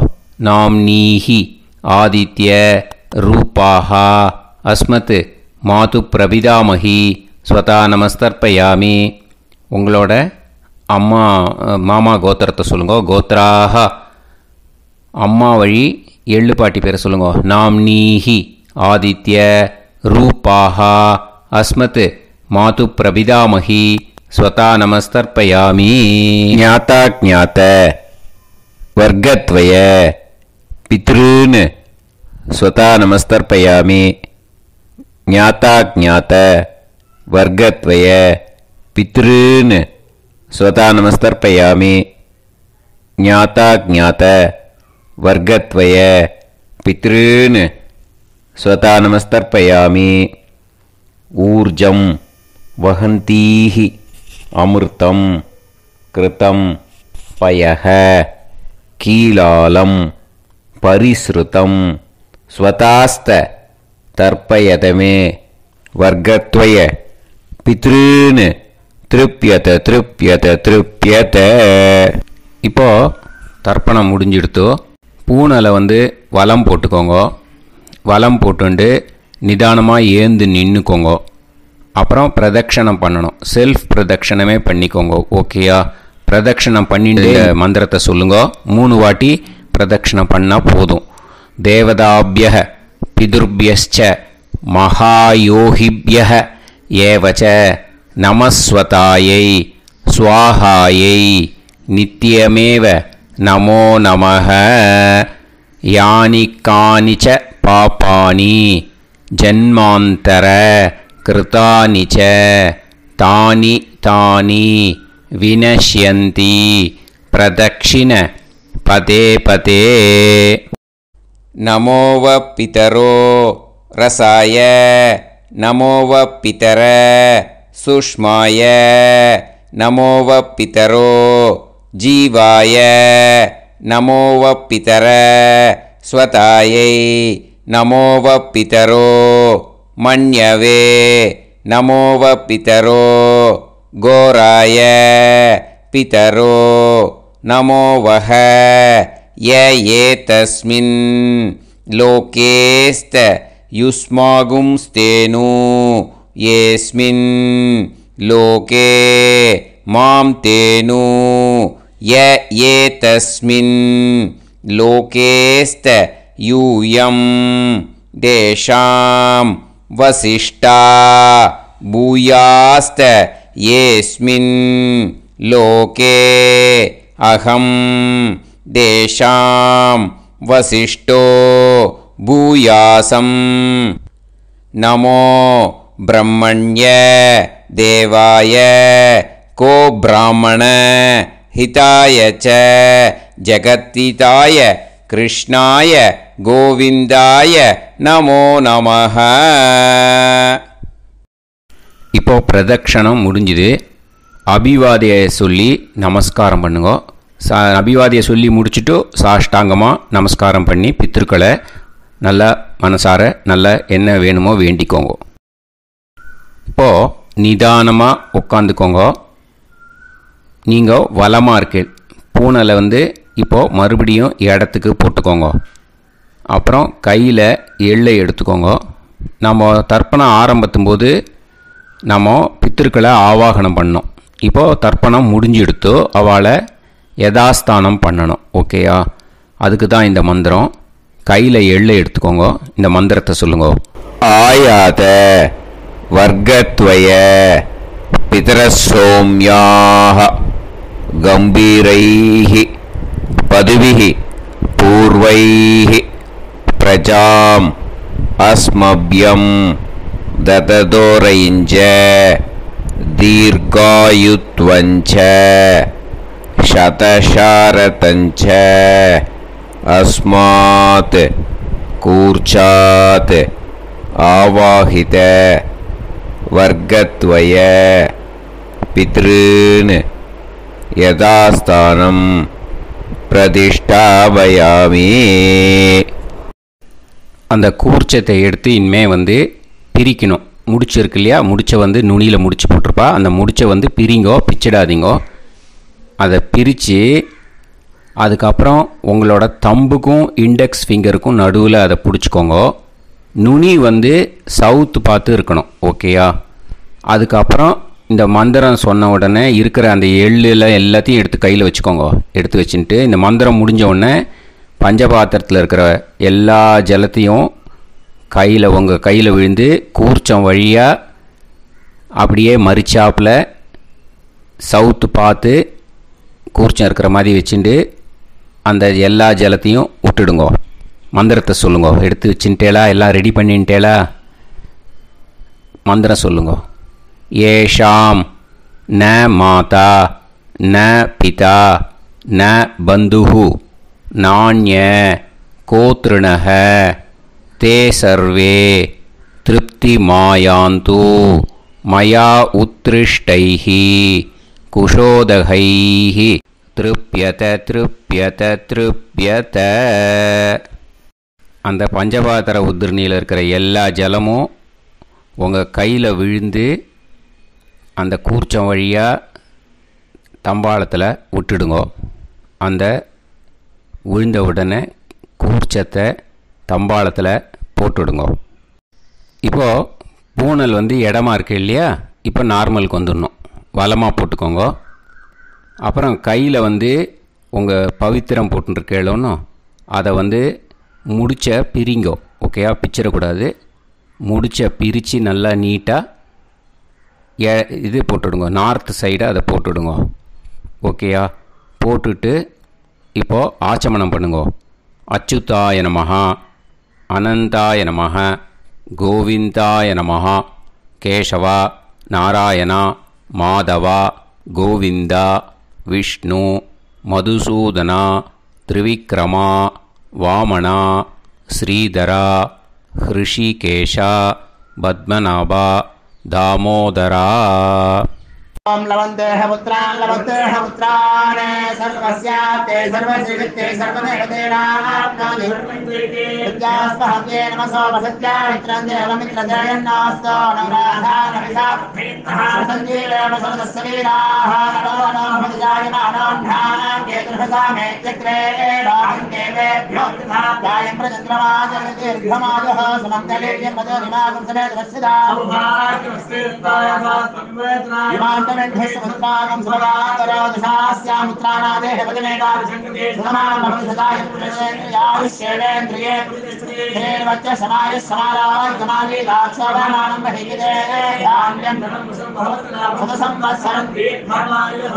நாம் நீஹி ஆதித்ய ரூபாஹா அஸ்மத் மாது பிரபிதாமஹி ஸ்வதா நமஸ்தர்ப்பயாமி. உங்களோட அம்மா மாமா கோத்திரத்தை சொல்லுங்க. கோத்ராக அம்மா வழி எள்ளு பாட்டி பேரை சொல்லுங்க. நாம்னீஹி ஆதித்ய ரூபாக அஸ்மத் மாது பிரபிதாமகி ஸ்வதா நமஸ்தர்ப்பயாமி. ஞாதா ஞாத வர்க்கத்வய பித்ருன் ஸ்வதா நமஸ்தர்ப்பயாமி. ஞாதா ஞாத வர்க்கத்வய பித்ருன் ஸ்வதா நமஸ்தர்ப்பயாமி. ஞாதா ஞாத வர்க்கத்வய பித்ருன் ஸ்வதா நமஸ்தர்ப்பயாமி. ஊர்ஜம் வஹந்தீஹி அமிர்தம் கிருதம் பயஹ கீலாலம் பரிஸ்ருதம் ஸ்வதாஸ்த தர்ப்பயதமே வர்க்கத்வய பித்ருன் திருப்யத திருப்யத திருப்யத. இப்போ தர்ப்பணம் முடிஞ்சிடுத்தோ. பூனலை வலம் போட்டுக்கோங்க. வலம் போட்டுண்டு நிதானமாக ஏந்து நின்றுக்கோங்க. அப்புறம் பிரதட்சணம் பண்ணணும். செல்ஃப் பிரதட்சணமே பண்ணிக்கோங்க. ஓகேயா? பிரதட்சணம் பண்ணிட்டு மந்திரத்தை சொல்லுங்க. 3 வாட்டி பிரதட்சணம் பண்ணால் போதும். தேவதாபிய பிதுர்பியஸ்ச மகாயோகிபிய ஏவச்ச நமஸ்வதாயை ஸ்வாஹாயை நித்யமேவ நமோ நமஹ. யானி கானிச்ச பாபானி ஜன்மாந்தர கிருதானி ச தானி தானி வினஷ்யந்தி பிரதக்ஷிண பதே பதே. நமோவ பிதரோ ரசாய நமோவ பிதர சுஷ்மாய நமோவ பிதரோ ஜீவாய நமோவ பிதர ஸ்வதாயை நமோவ பிதரோ மன்யவே நமோவ பிதரோ கோராய பிதரோ நமோவஹ. ஏதஸ்மின் லோகேஸ்த யுஸ்மாகும்ஸ்தேனு ஏஸ்மின் லோகே மாம் தேனு. ஏதஸ்மின் லோகேஸ்த யூயம் தேஷாம் வசிஷ்டா பூயாஸ்த ஏஸ்மின் லோகே அகம் தேஷாம் வசிஷ்டோ பூயாசம். நமோ பிரம்மண்ய தேவாய கோ பிராமண ஹிதாய ச ஜகத்திதாய கிருஷ்ணாய கோவிந்தாய நமோ நமஹ. இப்போ பிரதட்சணம் முடிஞ்சுது. அபிவாதியை சொல்லி நமஸ்காரம் பண்ணுங்க. அபிவாதியை சொல்லி முடிச்சுட்டு சாஷ்டாங்கமாக நமஸ்காரம் பண்ணி பித்ருக்களை நல்லா மனசார நல்லா என்ன வேணுமோ வேண்டிக்கோங்க. இப்போது நிதானமாக உட்காந்துக்கோங்க. நீங்கள் வலமாக இருக்கு பூனலை இப்போது மறுபடியும் இடத்துக்கு போட்டுக்கோங்க. அப்புறம் கையில் எள்ளை எடுத்துக்கோங்க. நம்ம தர்ப்பணம் ஆரம்பித்தும் போது நம்ம பித்திருக்களை ஆவாகனம் பண்ணோம். இப்போது தர்ப்பணம் முடிஞ்செடுத்து அவளை யதாஸ்தானம் பண்ணணும். ஓகேயா? அதுக்கு தான் இந்த மந்திரம். கையில் எள்ளை எடுத்துக்கோங்க. இந்த மந்திரத்தை சொல்லுங்க. ஆயாத வர்க்கத்வய பிதரசோம்யாக கம்பீரைஹி பதுவிஹி பூர்வைஹி பிரஜாம் அஸ்மப்யம் தததோரயிஞ்ச தீர்காயுத்வஞ்ச சதசாரதஞ்ச அஸ்மாத் கூர்ச்சாத் ஆவாஹித வர்க்கத்வய பித்ருன் யதாஸ்தானம் பிரதிஷ்டாபயாமி. அந்த கூர்ச்சத்தை எடுத்து இனிமே பிரிக்கணும். முடிச்சு இருக்கு இல்லையா? முடிச்சை நுனியில் முடிச்சு போட்டிருப்பா. அந்த முடிச்சை பிரிங்கோ, பிச்சிடாதீங்கோ. அதை பிரித்து அதுக்கப்புறம் உங்களோட தம்புக்கும் இண்டெக்ஸ் ஃபிங்கருக்கும் நடுவில் அதை பிடிச்சிக்கோங்க. நுனி சவுத்து பார்த்து இருக்கணும். ஓகேயா? அதுக்கப்புறம் இந்த மந்திரம் சொன்ன உடனே இருக்கிற அந்த எள்ளில் எல்லாத்தையும் எடுத்து கையில் வச்சுக்கோங்க. எடுத்து வச்சுட்டு இந்த மந்திரம் முடிஞ்ச உடனே பஞ்சபாத்திரத்தில் இருக்கிற எல்லா ஜலத்தையும் உங்கள் கையில் விழுந்து கூர்ச்சம் வழியாக அப்படியே மறிச்சாப்பில் சவுத்து பார்த்து கூர்ச்சம் இருக்கிற மாதிரி வச்சுட்டு அந்த எல்லா ஜலத்தையும் விட்டுடுங்கோ. மந்திரத்தை சொல்லுங்க. எடுத்து வச்சுட்டேலா? எல்லாம் ரெடி பண்ணிட்டேலா? மந்திரம் சொல்லுங்க. ஏஷாம் ந மாதா ந பிதா ந பந்துஹு நாண்ய கோத்ருணஹ தே சர்வே திருப்தி மாயாந்து மயா உத்ருஷ்டைஹி குஷோதகைஹி திருப்யத திருப்யத திருப்யத. அந்த பஞ்சபாத்திர உதிரணியில் இருக்கிற எல்லா ஜலமும் உங்கள் கையில் விழுந்து அந்த கூர்ச்சம் வழியாக தம்பாளத்தில் விட்டுடுங்கோ. அந்த விழுந்த உடனே கூர்ச்சத்தை தம்பாளத்தில் போட்டுடுங்கோ. இப்போது பூனல் இடமா இருக்குது இல்லையா? இப்போ நார்மலுக்கு வந்துடணும். வலமாக போட்டுக்கோங்க. அப்புறம் கையில் உங்கள் பவித்திரம் போட்டுருக்கேளோன்னு அதை முடிச்ச பிரிங்கோ. ஓகேயா? பிச்சிடக்கூடாது. முடிச்ச பிரித்து நல்லா நீட்டாக இது போட்டுடுங்க. நார்த் சைடை அதை போட்டுடுங்க. ஓகேயா? போட்டுட்டு இப்போது ஆச்சமனம் பண்ணுங்க. அச்சுதாய நமஹ அனந்தாய நமஹ கோவிந்தாய நமஹ கேசவா நாராயணா மாதவா கோவிந்தா விஷ்ணு மதுசூதனா திரிவிக்ரமா வாமனா ஸ்ரீதரா ஹிருஷிகேஷா பத்மநாபா தாமோதரா. ओम लवन्तेह पुत्रान् लवन्तेह पुत्रान् सर्वस्याप्ते सर्वश्रीकृत्ये सर्वदेवतेनाप्नोति विद्यास्पहव्ये नमसो वसत्या मित्रं देवमित्रजयन्नास्तो नवराधानविदासञ्जीवेम सर्वस्वीराः नमो नमोजायमानोऽन्धानां केतुर्हसामेत्यग्रे बाहं देवेभ्यो गायं प्रचन्द्रमाजर्दीर्घमायुः सुमङ्गलीर्यन्मदो निमागं समेत वत्सदा विमानमेघस्वभद्रागं सुभगान्तरो दशास्यामुत्राणादेह पदमेकाभिषङ्गते समानमभिसदायुष्येवेन्द्रिये हेर्वच्च समायुः समाराय कमाली दाक्षावानानं बहिगिदे धान्यं सदसंवत्सरं दीर्घमायुः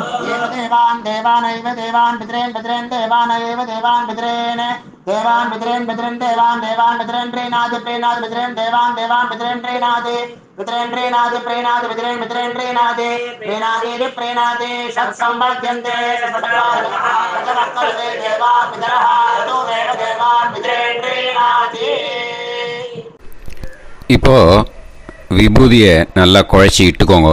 देवान् देवानैव देवान् पितॄन् पितॄन् देवानैव देवान् पितॄन् देवान् पितॄन् पितॄन् देवान् देवान् पितॄन् प्रीणाति प्रीणाति पितॄन् देवान् देवान् पितॄन् प्रीणाति पितॄन् प्रीणाति प्रीणाति पितॄन् पितॄन् प्रीणाति प्रीणाति प्रीणाति षट्संवर्ध्यन्ते षट्कार्यमहाकर्ते देवा पितरः तो देव देवान् पितॄन् प्रीणाति. இப்போ விபூதியை நல்லா குழச்சி இட்டுக்கோங்க.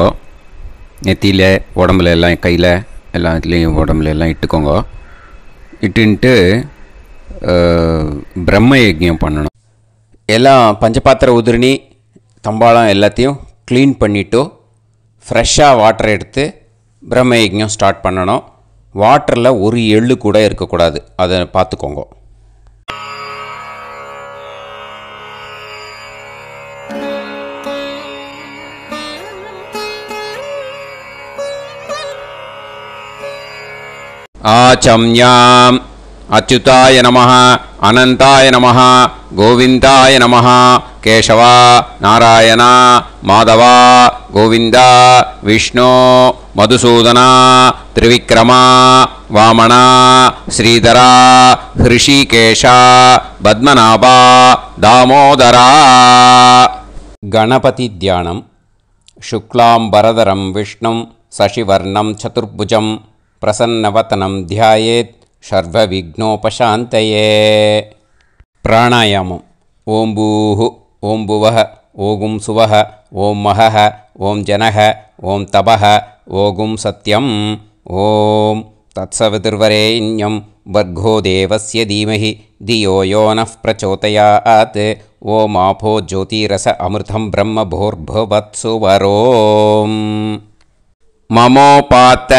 நெத்தியில் உடம்புல எல்லாம் கையில் எல்லாத்துலேயும் உடம்புல எல்லாம் இட்டுக்கோங்க. இட்டுன்ட்டு பிரம்ம யஜ்ஞம் பண்ணணும். எல்லாம் பஞ்சபாத்திர உதிரணி தம்பாளம் எல்லாத்தையும் க்ளீன் பண்ணிவிட்டு ஃப்ரெஷ்ஷாக வாட்டர் எடுத்து பிரம்ம யஜ்ஞம் ஸ்டார்ட் பண்ணணும். வாட்டரில் ஒரு எள்ளு கூட இருக்கக்கூடாது. அதை பார்த்துக்கோங்க. ஆச்சம்யாம் அச்சுதாய நமஹ அனந்தாய நமஹ கோவிந்தாய நமஹ கேசவா நாராயணா மாதவா கோவிந்தா விஷ்ணு மதுசூதனா திரிவிக்ரமா வாமனா ஸ்ரீதரா ஹிருஷிகேஷா பத்மநாபா தாமோதரா. கணபதி தியானம். शुक्लांबरधरं विष्णुं शशिवर्णं चतुर्भुजं प्रसन्नवदनं ध्यायेत् सर्वविघ्नोपशान्तये. प्राणायामम्. ओं भूः ओं भुवः ओं सुवः ओं महः ओं जनः ओं तपः ओं सत्यम् ओं तत्सवितुर्वरेण्यं भर्गो देवस्य धीमहि धियो यो नः प्रचोदयात्. ओं आपो ज्योतिरस अमृतं ब्रह्म भूर्भुवत्सु वरों. ममोपात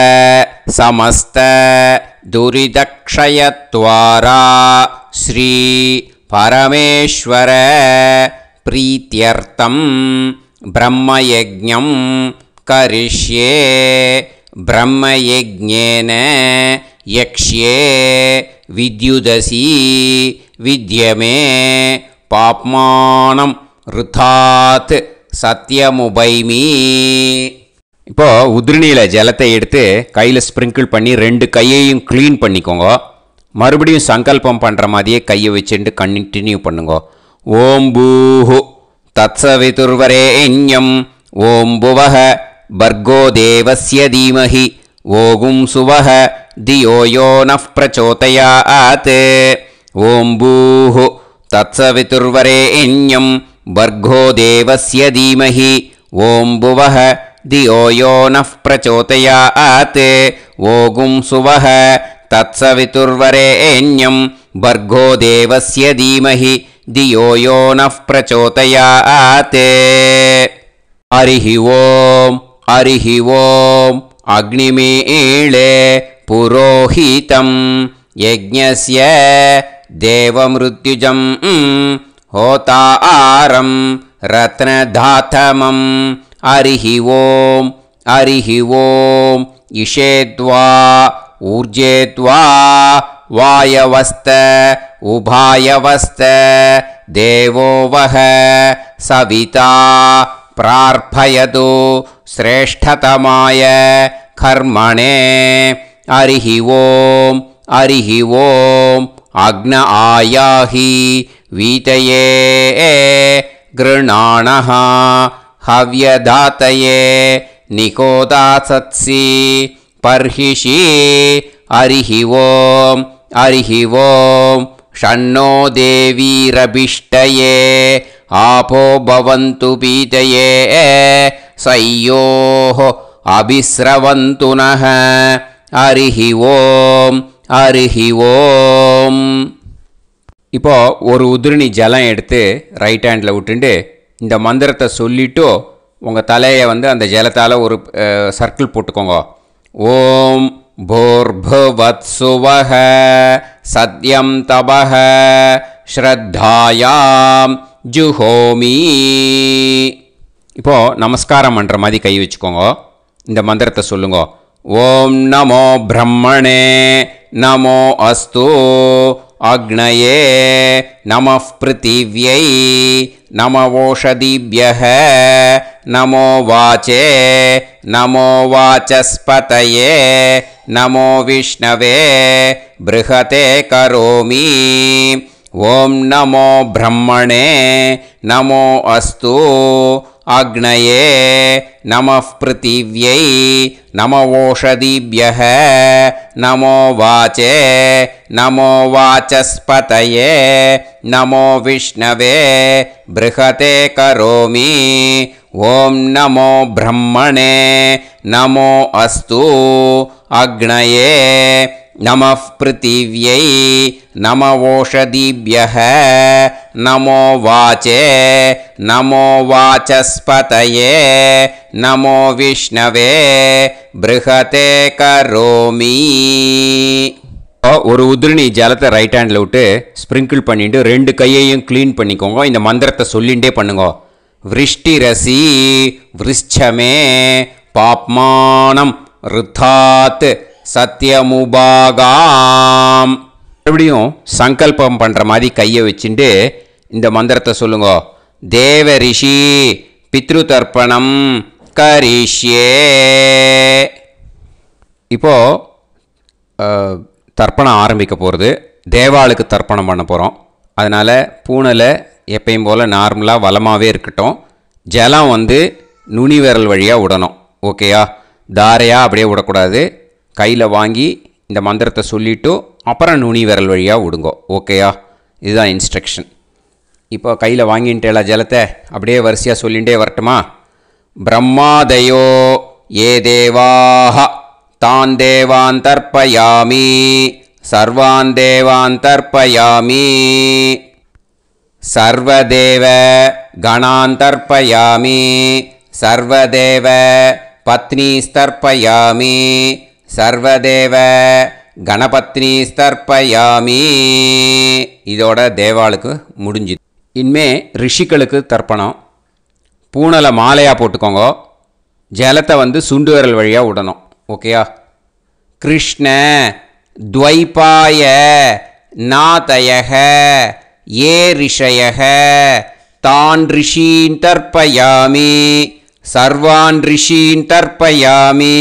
समस्त दुरिदक्षयत्वारा श्री परमेश्वर प्रीत्यर्थं பிரம்மயஜ்ஞம் கரிஷ்யே பிரம்மயஜ்ஞேன யக்ஷ்யே வித்யுதசி வித்யமே பாப்மானம் ருதாத் சத்யமுபைமி. இப்போது உதிரணியில் ஜலத்தை எடுத்து கையில் ஸ்ப்ரிங்கிள் பண்ணி 2 கையையும் க்ளீன் பண்ணிக்கோங்க. மறுபடியும் சங்கல்பம் பண்ணுற மாதிரியே கையை வச்சுட்டு கண்டினியூ பண்ணுங்க. ஓம் பூஹு தத்சவிதுர்வரேண்யம் ஓம் புவஹ பர்கோ தேவஸ்ய தீமஹி ஓகும் சுவஹ தியோ யோ நஃப் பிரச்சோதயாத். ஓம் பூஹு தத்சவிதுர்வரேண்யம் பர்கோ தேவஸ்ய தீமஹி ஓம் புவஹ தியோ யோ நஃப் பிரச்சோதயாத். ஓகும் சுவஹ தத்சவிதுர்வரேண்யம் பர்கோ தேவஸ்ய தீமஹி தியோ யோ நஃப் பிரச்சோதயாத். ஹரிஹி ஓம் ஹரிஹி ஓம் அக்னிமீளே புரோஹிதம் யஜ்ஞஸ்ய தேவமிருத்யுஜம் ஹோதாரம் ரத்னதாத்தமம். ஹரிஹி ஓம் ஹரிஹி ஓம் இஷேத்வா ஊர்ஜேத்வா வாயவஸ்த உபாயவஸ்த தேவோ வஹ சவிதா பிரார்ப்பயது ஸ்ரேஷ்டதமாய கர்மணே. ஹரிஹி ஓம் ஹரிஹி ஓம் அக்ன ஆயாஹி வீதயே கிருணாணஹ ஹவ்யதாத்தயே நிகோதாசத்சி பர்ஹிஷி. ஹரிஹி ஓம் ஹரிஹி ஓம் ஷண்ணோ தேவீரபிஷ்டயே ஆபோ பவந்து பீதயே சய்யோஹ அபிஸ்ரவந்து நஹ. ஹரிஹி ஓம் ஹரிஹி ஓம். இப்போ ஒரு உதிரணி ஜலம் எடுத்து ரைட் ஹேண்டில் விட்டுண்டு இந்த மந்திரத்தை சொல்லிவிட்டு உங்கள் தலையை அந்த ஜலத்தால் ஒரு சர்க்கிள் போட்டுக்கோங்க. ஓம் பூர்புவத்சுவஹ சத்யம் தபஹ ஸ்ரத்தாயாம் ஜுஹோமி. இப்போது நமஸ்காரம் பண்ணுற மாதிரி கை வச்சுக்கோங்க. இந்த மந்திரத்தை சொல்லுங்க. ஓம் நமோ பிரம்மணே நமோ அஸ்து அக்னயே நமः பிருத்திவ்யை நமவோஷதிभ्यः நமோ வாச்சே நமோ வாசஸ்பதயே நமோ விஷ்ணவே ப்ருஹதே கரோமி. ஓம் நமோ பிரம்மணே நமோ அஸ்து அக்னயே நமः பிருத்திவ்யை நமவோஷதிभ्यः நமோ வாச்சே நமோ வாசஸ்பதயே நமோ விஷ்ணவே ப்ருஹதே கரோமி. ஓம் நமோ பிரம்மணே நமோ அஸ்து அக்னயே நமः பிருத்திவ்யை நமவோஷதிभ्यः நமோ வாச்சே நமோ வாசஸ்பதயே நமோ விஷ்ணவே ப்ருஹதே கரோமி. ஒரு உதிரணி ஜலத்தை ரைட் ஹேண்டில் விட்டு ஸ்ப்ரிங்கிள் பண்ணிட்டு 2 கையையும் க்ளீன் பண்ணிக்கோங்க. இந்த மந்திரத்தை சொல்லிகிட்டே பண்ணுங்க. விருஷ்டிரசி விருஷ்சமே பாப்மானம் ருத்தாத் சத்யமுபாகாம். மறுபடியும் சங்கல்பம் பண்ணுற மாதிரி கையை வச்சுட்டு இந்த மந்திரத்தை சொல்லுங்க. தேவ ரிஷி பித்ரு தர்ப்பணம் கரிஷ்யே. இப்போது தர்ப்பணம் ஆரம்பிக்க போகிறது. தேவாளுக்கு தர்ப்பணம் பண்ண போகிறோம். அதனால் பூனலை எப்பயும் போல் நார்மலாக வளமாகவே இருக்கட்டும். ஜலம் நுனி விரல் வழியாக விடணும். ஓகேயா? தாரையாக அப்படியே விடக்கூடாது. கையில் வாங்கி இந்த மந்திரத்தை சொல்லிவிட்டு அப்புறம் நுனி விரல் வழியாக விடுங்கோ. ஓகேயா? இதுதான் இன்ஸ்ட்ரக்ஷன். இப்போ கையில் வாங்கிட்டேல ஜலத்தை அப்படியே வரிசையாக சொல்லிகிட்டே வரட்டுமா? பிரம்மாதயோ ஏ தேவாஹ தான் தேவான் தர்ப்பயாமி சர்வான் தேவான் தர்ப்பயாமி சர்வதேவ கணான் தர்ப்பயாமி சர்வதேவ பத்னீஸ்தர்ப்பயாமி சர்வதேவ கணபத்னீஸ்தர்ப்பயாமி. இதோட தேவாளுக்கு முடிஞ்சுது. இனிமே ரிஷிகளுக்கு தர்ப்பணம். பூனலை மாலையாக போட்டுக்கோங்க. ஜலத்தை வந்து சுண்டு விரல் வழியாக விடணும். ஓகேயா? கிருஷ்ண துவைபாய நாதயக ஏ ரிஷயக தான் ரிஷீன் தர்ப்பயாமி சர்வான் ரிஷீன் தர்ப்பயாமி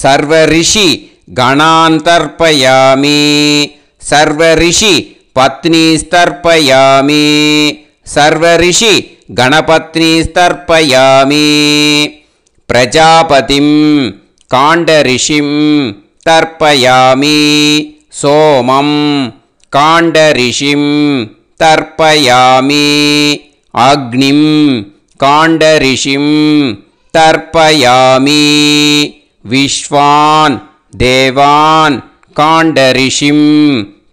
சர்வ ரிஷி கணான் தர்ப்பயாமி சர்வ ரிஷி பத்னீஸ்தர்ப்பயாமி சர்வ ரிஷி கணபத்னீஸ்தர்ப்பயாமி பிரஜாபதிம் காண்டரிஷிம் தர்ப்பயாமி சோமம் காண்டரிஷிம் தர்ப்பயாமி அக்னிம் காண்டரிஷிம் தர்ப்பயாமி விஸ்வான் தேவான் காண்டரிஷிம்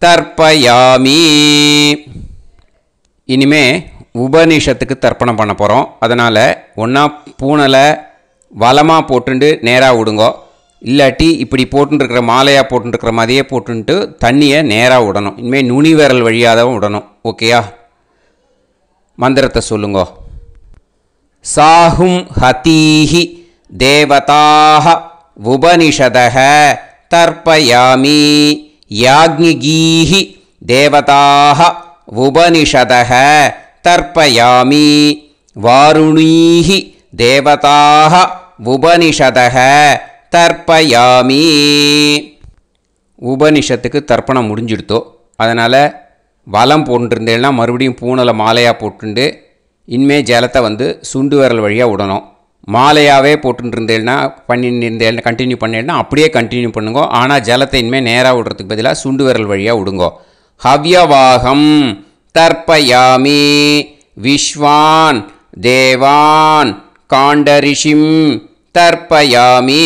தர்ப்பயாமி. இனிமே உபனிஷத்துக்கு தர்ப்பணம் பண்ண போகிறோம். அதனால் ஒன்றா பூனலை வலமாக போட்டுண்டு நேராக விடுங்கோ, இல்லாட்டி இப்படி போட்டுருக்கிற மாலையாக போட்டுருக்கிற மாதிரியே போட்டுன்ட்டு தண்ணியை நேராக விடணும். இனிமேல் நுனி விரல் வழியாக தான் விடணும். ஓகேயா? மந்திரத்தை சொல்லுங்கோ. சாஹும் ஹதீஹி தேவதாக உபனிஷதக தர்ப்பயாமி யாக்ஞிகீஹி தேவதாக உபனிஷதக தர்ப்பயாமி வாருணீஹி தேவதாக உபனிஷதக தர்ப்பயாமி. உபனிஷத்துக்கு தர்ப்பணம் முடிஞ்சிடுத்தோ. அதனால் வலம் போட்டுருந்தேன்னா மறுபடியும் பூனலை மாலையாக போட்டுண்டு இனிமே ஜலத்தை வந்து சுண்டு விரல் வழியாக விடணும். மாலையாகவே போட்டுருந்தேன்னா பண்ணியிருந்தேன் கண்டினியூ பண்ணேன்னா அப்படியே கண்டினியூ பண்ணுங்க. ஆனால் ஜலத்தை இனிமேல் நேராக விடுறதுக்கு பதிலாக சுண்டு விரல் வழியாக விடுங்கோ. ஹவ்யவாகம் தர்ப்பயாமி விஸ்வான் தேவான் காண்டரிஷிம் தர்ப்பயாமி.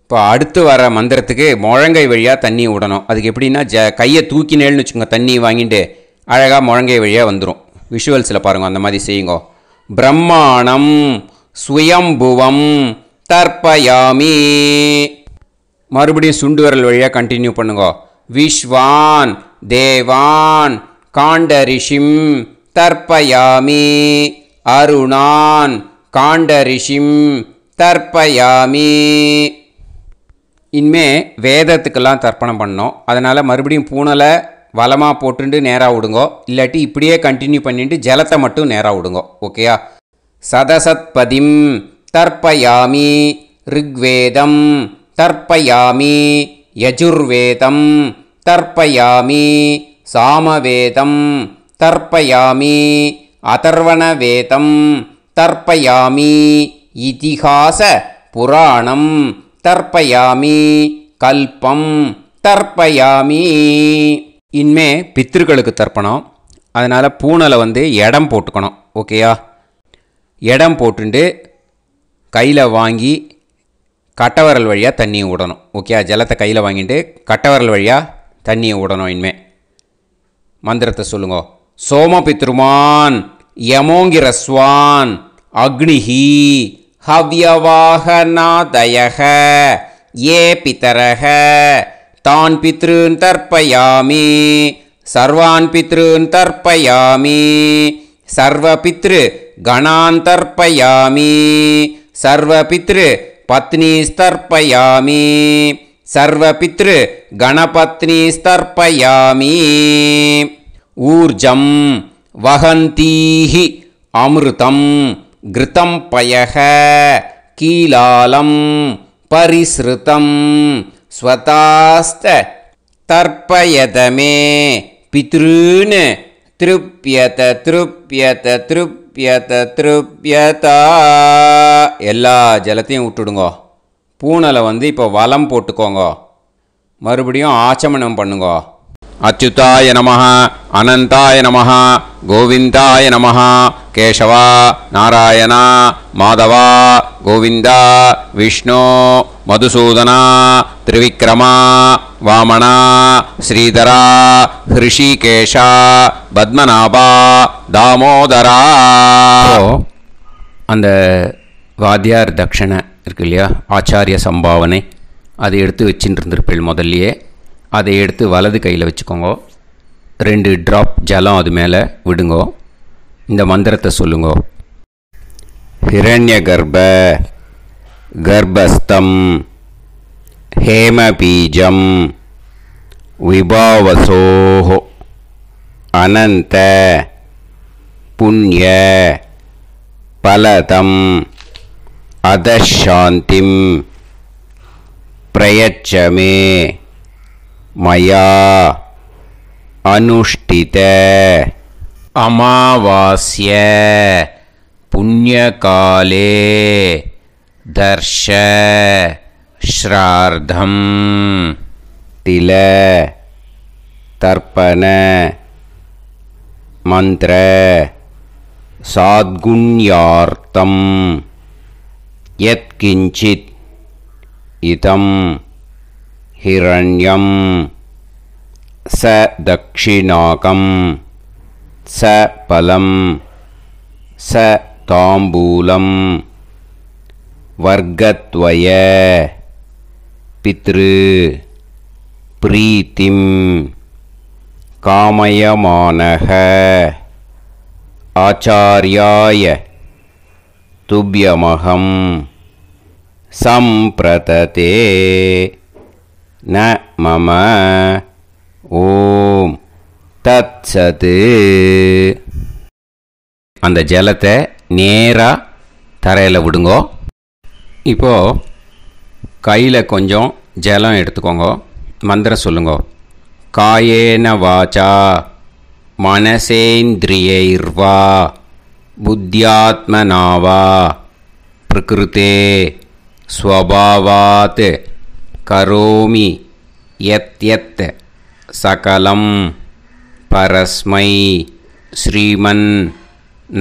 இப்போ அடுத்து வர மந்திரத்துக்கு முழங்கை வழியாக தண்ணி விடணும். அதுக்கு எப்படின்னா கையை தூக்கினேன்னு வச்சுக்கோங்க, தண்ணி வாங்கிட்டு அழகாக முழங்கை வழியாக வந்துடும். விஷுவல்ஸில் பாருங்கள், அந்த மாதிரி செய்யுங்க. பிரம்மாணம் சுயம்புவம் தர்ப்பயாமி. மறுபடியும் சுண்டு விரல் வழியாக கண்டினியூ பண்ணுங்க. விஸ்வான் தேவான் காண்டரிஷிம் தர்ப்பயாமி அருணான் காண்டரிஷிம் தர்ப்பயாமி. இனிமே வேதத்துக்கெல்லாம் தர்ப்பணம் பண்ணோம். அதனால் மறுபடியும் பூனலை வலமாக போட்டுண்டு நேராக விடுங்கோ, இல்லாட்டி இப்படியே கண்டினியூ பண்ணிட்டு ஜலத்தை மட்டும் நேராக விடுங்கோ. ஓகேயா? சதசத்பதிம் தர்ப்பயாமி ரிக்வேதம் தர்ப்பயாமி யஜுர்வேதம் தர்ப்பயாமி சாமவேதம் தர்ப்பயாமி அதர்வணவேதம் தர்ப்பயாமி இதிஹாச புராணம் தர்ப்பயாமி கல்பம் தர்ப்பயாமி. இனிமே பித்ருக்களுக்கு தர்ப்பணம். அதனால் பூனலை வந்து இடம் போட்டுக்கணும். ஓகேயா? இடம் போட்டுண்டு கையில் வாங்கி கட்டவரல் வழியாக தண்ணியை விடணும். ஓகே? ஜலத்தை கையில் வாங்கிட்டு கட்டவரல் வழியாக தண்ணியை விடணும். இனிமே மந்திரத்தை சொல்லுங்க. சோமபித்ருமான் யமோங்கிரஸ்வான் அக்னிஹி ஹவ்யவாகநாதயக ஏ பிதரக தான் பித்ருன் தர்ப்பயாமி சர்வான் பித்ருன் தர்ப்பயாமி சர்வ பித்ரு கணான் தர்ப்பயாமி சர்வ பித்ரு பத்னீஸ்தர்ப்பயாமி சர்வ பித்ரு கணபத்னீஸ்தர்ப்பயாமி. ஊர்ஜம் வஹந்தீஹி அமிர்தம் கிருதம் பயக கீலாலம் பரிஸ்ருதம் ஸ்வதாஸ்த தர்ப்பயதமே பித்ருன் திருப்யத திருப்யத திருப்யத திருப்யதா. எல்லா ஜலத்தையும் விட்டுடுங்கோ. பூனலை வந்து இப்போ வலம் போட்டுக்கோங்க. மறுபடியும் ஆச்சமனம் பண்ணுங்கோ. அச்சுதாய நமஹ அனந்தாய நமஹ கோவிந்தாய நமஹ கேசவா நாராயணா மாதவா கோவிந்தா விஷ்ணு மதுசூதனா திரிவிக்ரமா வாமனா ஸ்ரீதரா ஹிருஷிகேஷா பத்மநாபா தாமோதரா. அந்த வாத்தியார் தட்சணை இருக்கு இல்லையா, ஆச்சாரிய சம்பாவனை, அதை எடுத்து வச்சுட்டு இருந்திருப்பேள் முதல்லையே. அதை எடுத்து வலது கையில் வச்சுக்கோங்க. 2 ட்ராப் ஜலம் அது மேலே விடுங்கோ. இந்த மந்திரத்தை சொல்லுங்கோ. हिरण्यगर्भ गर्भस्थं हेमबीजं विभावसोः अनंत पुण्य फलदम् अधशान्तिं प्रयच्छ मे मया अनुष्ठित अमावास्य पुण्यकाले दर्श श्रार्धं तिल तर्पण मंत्र साद्गुण्यार्थं यत्किंचित् इदं हिरण्यं स दक्षिणाकं स फलं स ताम्बूलं वर्गद्वय पितृ प्रीतिं कामयमानः आचार्याय तुभ्यमहं संप्रतते न मम ஓம் தத்சத். அந்த ஜலத்தை நேராக தரையில் விடுங்கோ. இப்போது கையில் கொஞ்சம் ஜலம் எடுத்துக்கோங்க. மந்திரம் சொல்லுங்க. காயேன வாச்சா மனசேந்திரியைர்வா புத்தியாத்மனாவா பிரகிருதே ஸ்வபாவாத் கரோமி யத் யத் சகலம் பரஸ்மை ஸ்ரீமன்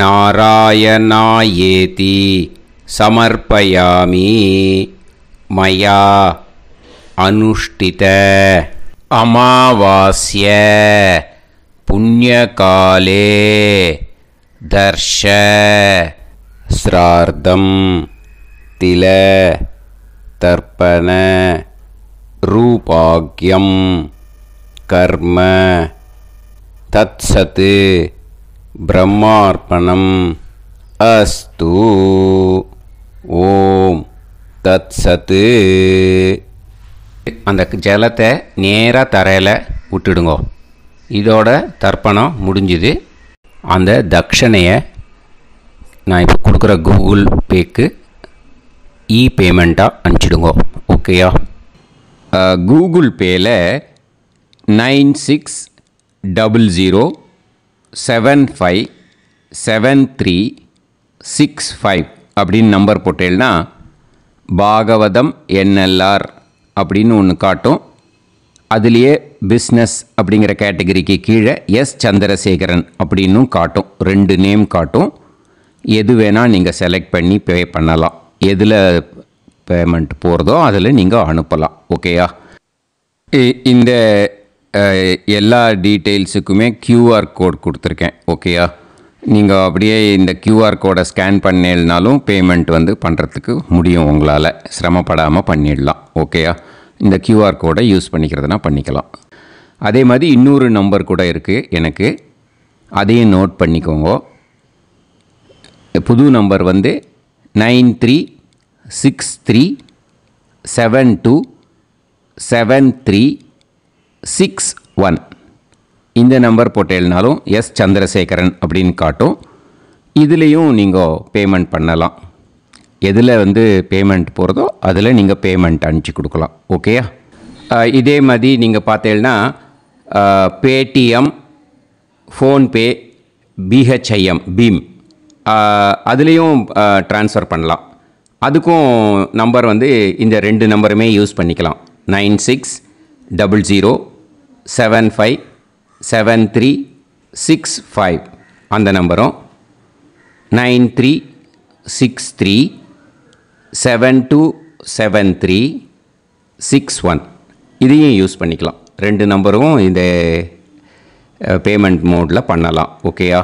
நாராயணாயேதி சமர்ப்பயாமி மயா அனுஷ்டித அமாவாஸ்ய புண்ணியகாலே தர்ஷ ஸ்ரார்த்தம் தில தர்ப்பண ரூபாக்யம் கர்ம தத்சத் பிரம்மார்ப்பணம் அஸ்து. ஓம் தத்சத். அந்த ஜலத்தை நேராக தரையில் விட்டுடுங்கோ. இதோட தர்ப்பணம் முடிஞ்சுது. அந்த தட்சணையை நான் இப்போ கொடுக்குற கூகுள் பேக்கு பேமெண்ட்டாக அனுப்பிச்சிடுங்கோ. ஓகேயா? கூகுள் பேயில் 9600757365 அப்படின்னு நம்பர் போட்டேன்னா பாகவதம் என்எல்ஆர் அப்படின்னு ஒன்று காட்டும். அதுலேயே பிஸ்னஸ் அப்படிங்கிற கேட்டகரிக்கு கீழே எஸ் சந்திரசேகரன் அப்படின்னும் காட்டும். 2 நேம் காட்டும். எது வேணால் நீங்கள் செலக்ட் பண்ணி பே பண்ணலாம். எதில் பேமெண்ட் போகிறதோ அதில் நீங்கள் அனுப்பலாம். ஓகேயா? இந்த எல்லா டீட்டெயில்ஸுக்குமே QR கோட் கொடுத்துருக்கேன். ஓகேயா? நீங்கள் அப்படியே இந்த QR கோடை ஸ்கேன் பண்ணேனாலும் பேமெண்ட் வந்து பண்ணுறதுக்கு முடியும். உங்களால் சிரமப்படாமல் பண்ணிடலாம். ஓகேயா? இந்த QR கோடை யூஸ் பண்ணிக்கிறதுனா பண்ணிக்கலாம். அதே மாதிரி இன்னொரு நம்பர் கூட இருக்குது எனக்கு. அதையும் நோட் பண்ணிக்கோங்க. புது நம்பர் வந்து 9363727361. இந்த நம்பர் போட்டேனாலும் எஸ் சந்திரசேகரன் அப்படின்னு காட்டும். இதுலேயும் நீங்கள் பேமெண்ட் பண்ணலாம். எதில் வந்து பேமெண்ட் போகிறதோ அதில் நீங்கள் பேமெண்ட் அனுப்பிச்சி கொடுக்கலாம். ஓகேயா? இதே மாதிரி நீங்கள் பார்த்தேன்னா பேடிஎம், ஃபோன்பே, பிஹெச்ஐஎம், பீம் அதுலேயும் ட்ரான்ஸ்ஃபர் பண்ணலாம். அதுக்கும் நம்பர் வந்து இந்த 2 நம்பருமே யூஸ் பண்ணிக்கலாம். 9600757365 அந்த நம்பரும் 9363727361 இதையும் யூஸ் பண்ணிக்கலாம். 2 நம்பரும் இந்த பேமெண்ட் மோடில் பண்ணலாம். ஓகேயா?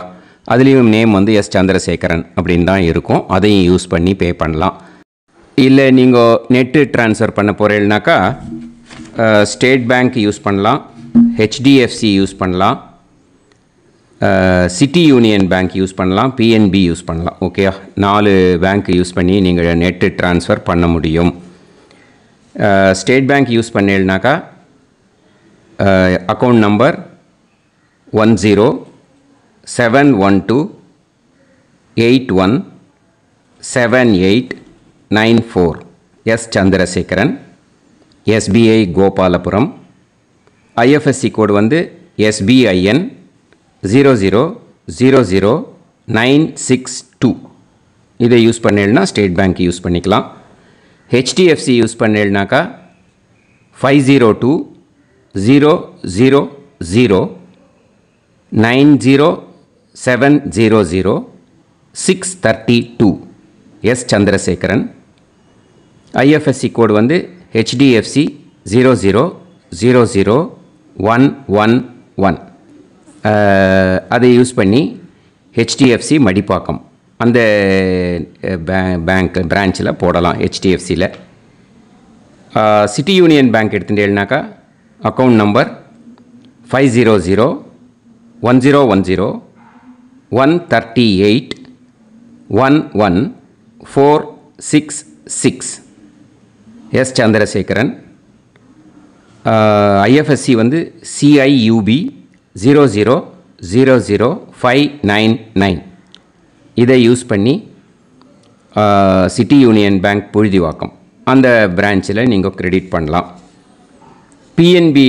அதுலேயும் நேம் வந்து எஸ் சந்திரசேகரன் அப்படின்னு தான் இருக்கும். அதையும் யூஸ் பண்ணி பே பண்ணலாம். இல்லை நீங்கள் நெட்டு ட்ரான்ஸ்ஃபர் பண்ண போகிறீங்கனாக்கா ஸ்டேட் பேங்க் யூஸ் பண்ணலாம், HDFC யூஸ் பண்ணலாம், சிட்டி யூனியன் பேங்க் யூஸ் பண்ணலாம், பிஎன்பி யூஸ் பண்ணலாம். ஓகே, 4 பேங்க் யூஸ் பண்ணி நீங்கள் நெட்டு ட்ரான்ஸ்ஃபர் பண்ண முடியும். ஸ்டேட் பேங்க் யூஸ் பண்ணீங்கன்னாக்கா account number 1071281789 S Chandrasekaran, SBI Gopalapuram. IFSC code வந்து SBIN 0000962. இதை யூஸ் பண்ணீங்கன்னா ஸ்டேட் பேங்க் யூஸ் பண்ணிக்கலாம். ஹெச்டிஎஃப்சி யூஸ் பண்ணீங்கன்னாக்கா 5020090700 எஸ் சந்திரசேகரன். ஐஎஃப்எஸ்சி கோடு வந்து HDFC 0000111. அதை யூஸ் பண்ணி HDFC மடிப்பாக்கம் அந்த பேங்க் பிரான்ச்சில் போடலாம். HDFCயில் சிட்டி யூனியன் பேங்க் எடுத்துட்டேன்னாக்கா account number 500101381146 S Chandrasekaran. IFSC வந்து CIUB 0000599. இதை யூஸ் பண்ணி சிட்டி யூனியன் பேங்க் புழுதிவாக்கம் அந்த பிரான்ச்சில் நீங்கள் கிரெடிட் பண்ணலாம். பிஎன்பி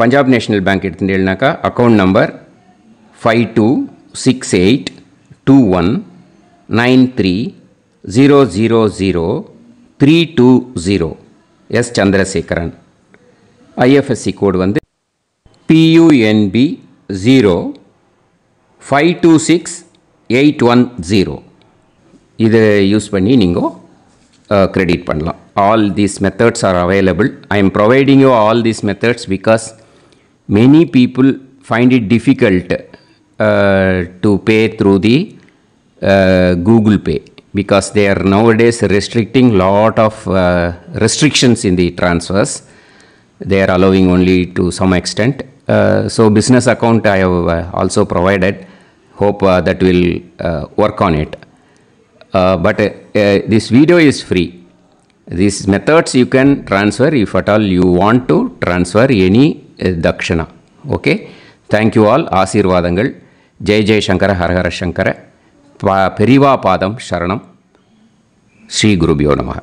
பஞ்சாப் நேஷ்னல் பேங்க் எடுத்துட்டீங்கன்னாக்கா account number 52682193000320 S Chandrasekaran. IFSC code வந்து PUNB 0526810. இதை யூஸ் பண்ணி நீங்கள் கிரெடிட் பண்ணலாம். All these methods are available. I am providing you all these methods because many people find it difficult to pay through the Google Pay because they are nowadays restricting lot of restrictions in the transfers. They are allowing only to some extent. So business account I have also provided. Hope that will work on it. But this video is free. These methods you can transfer if at all you want to transfer any dakshana. Okay. Thank you all. ஆசீர்வாதங்கள். ஜெய் ஜெய் சங்கர ஹரஹர சங்கர. பெரிவா பாதம் சரணம். ஸ்ரீ குருபியோ நமஹ.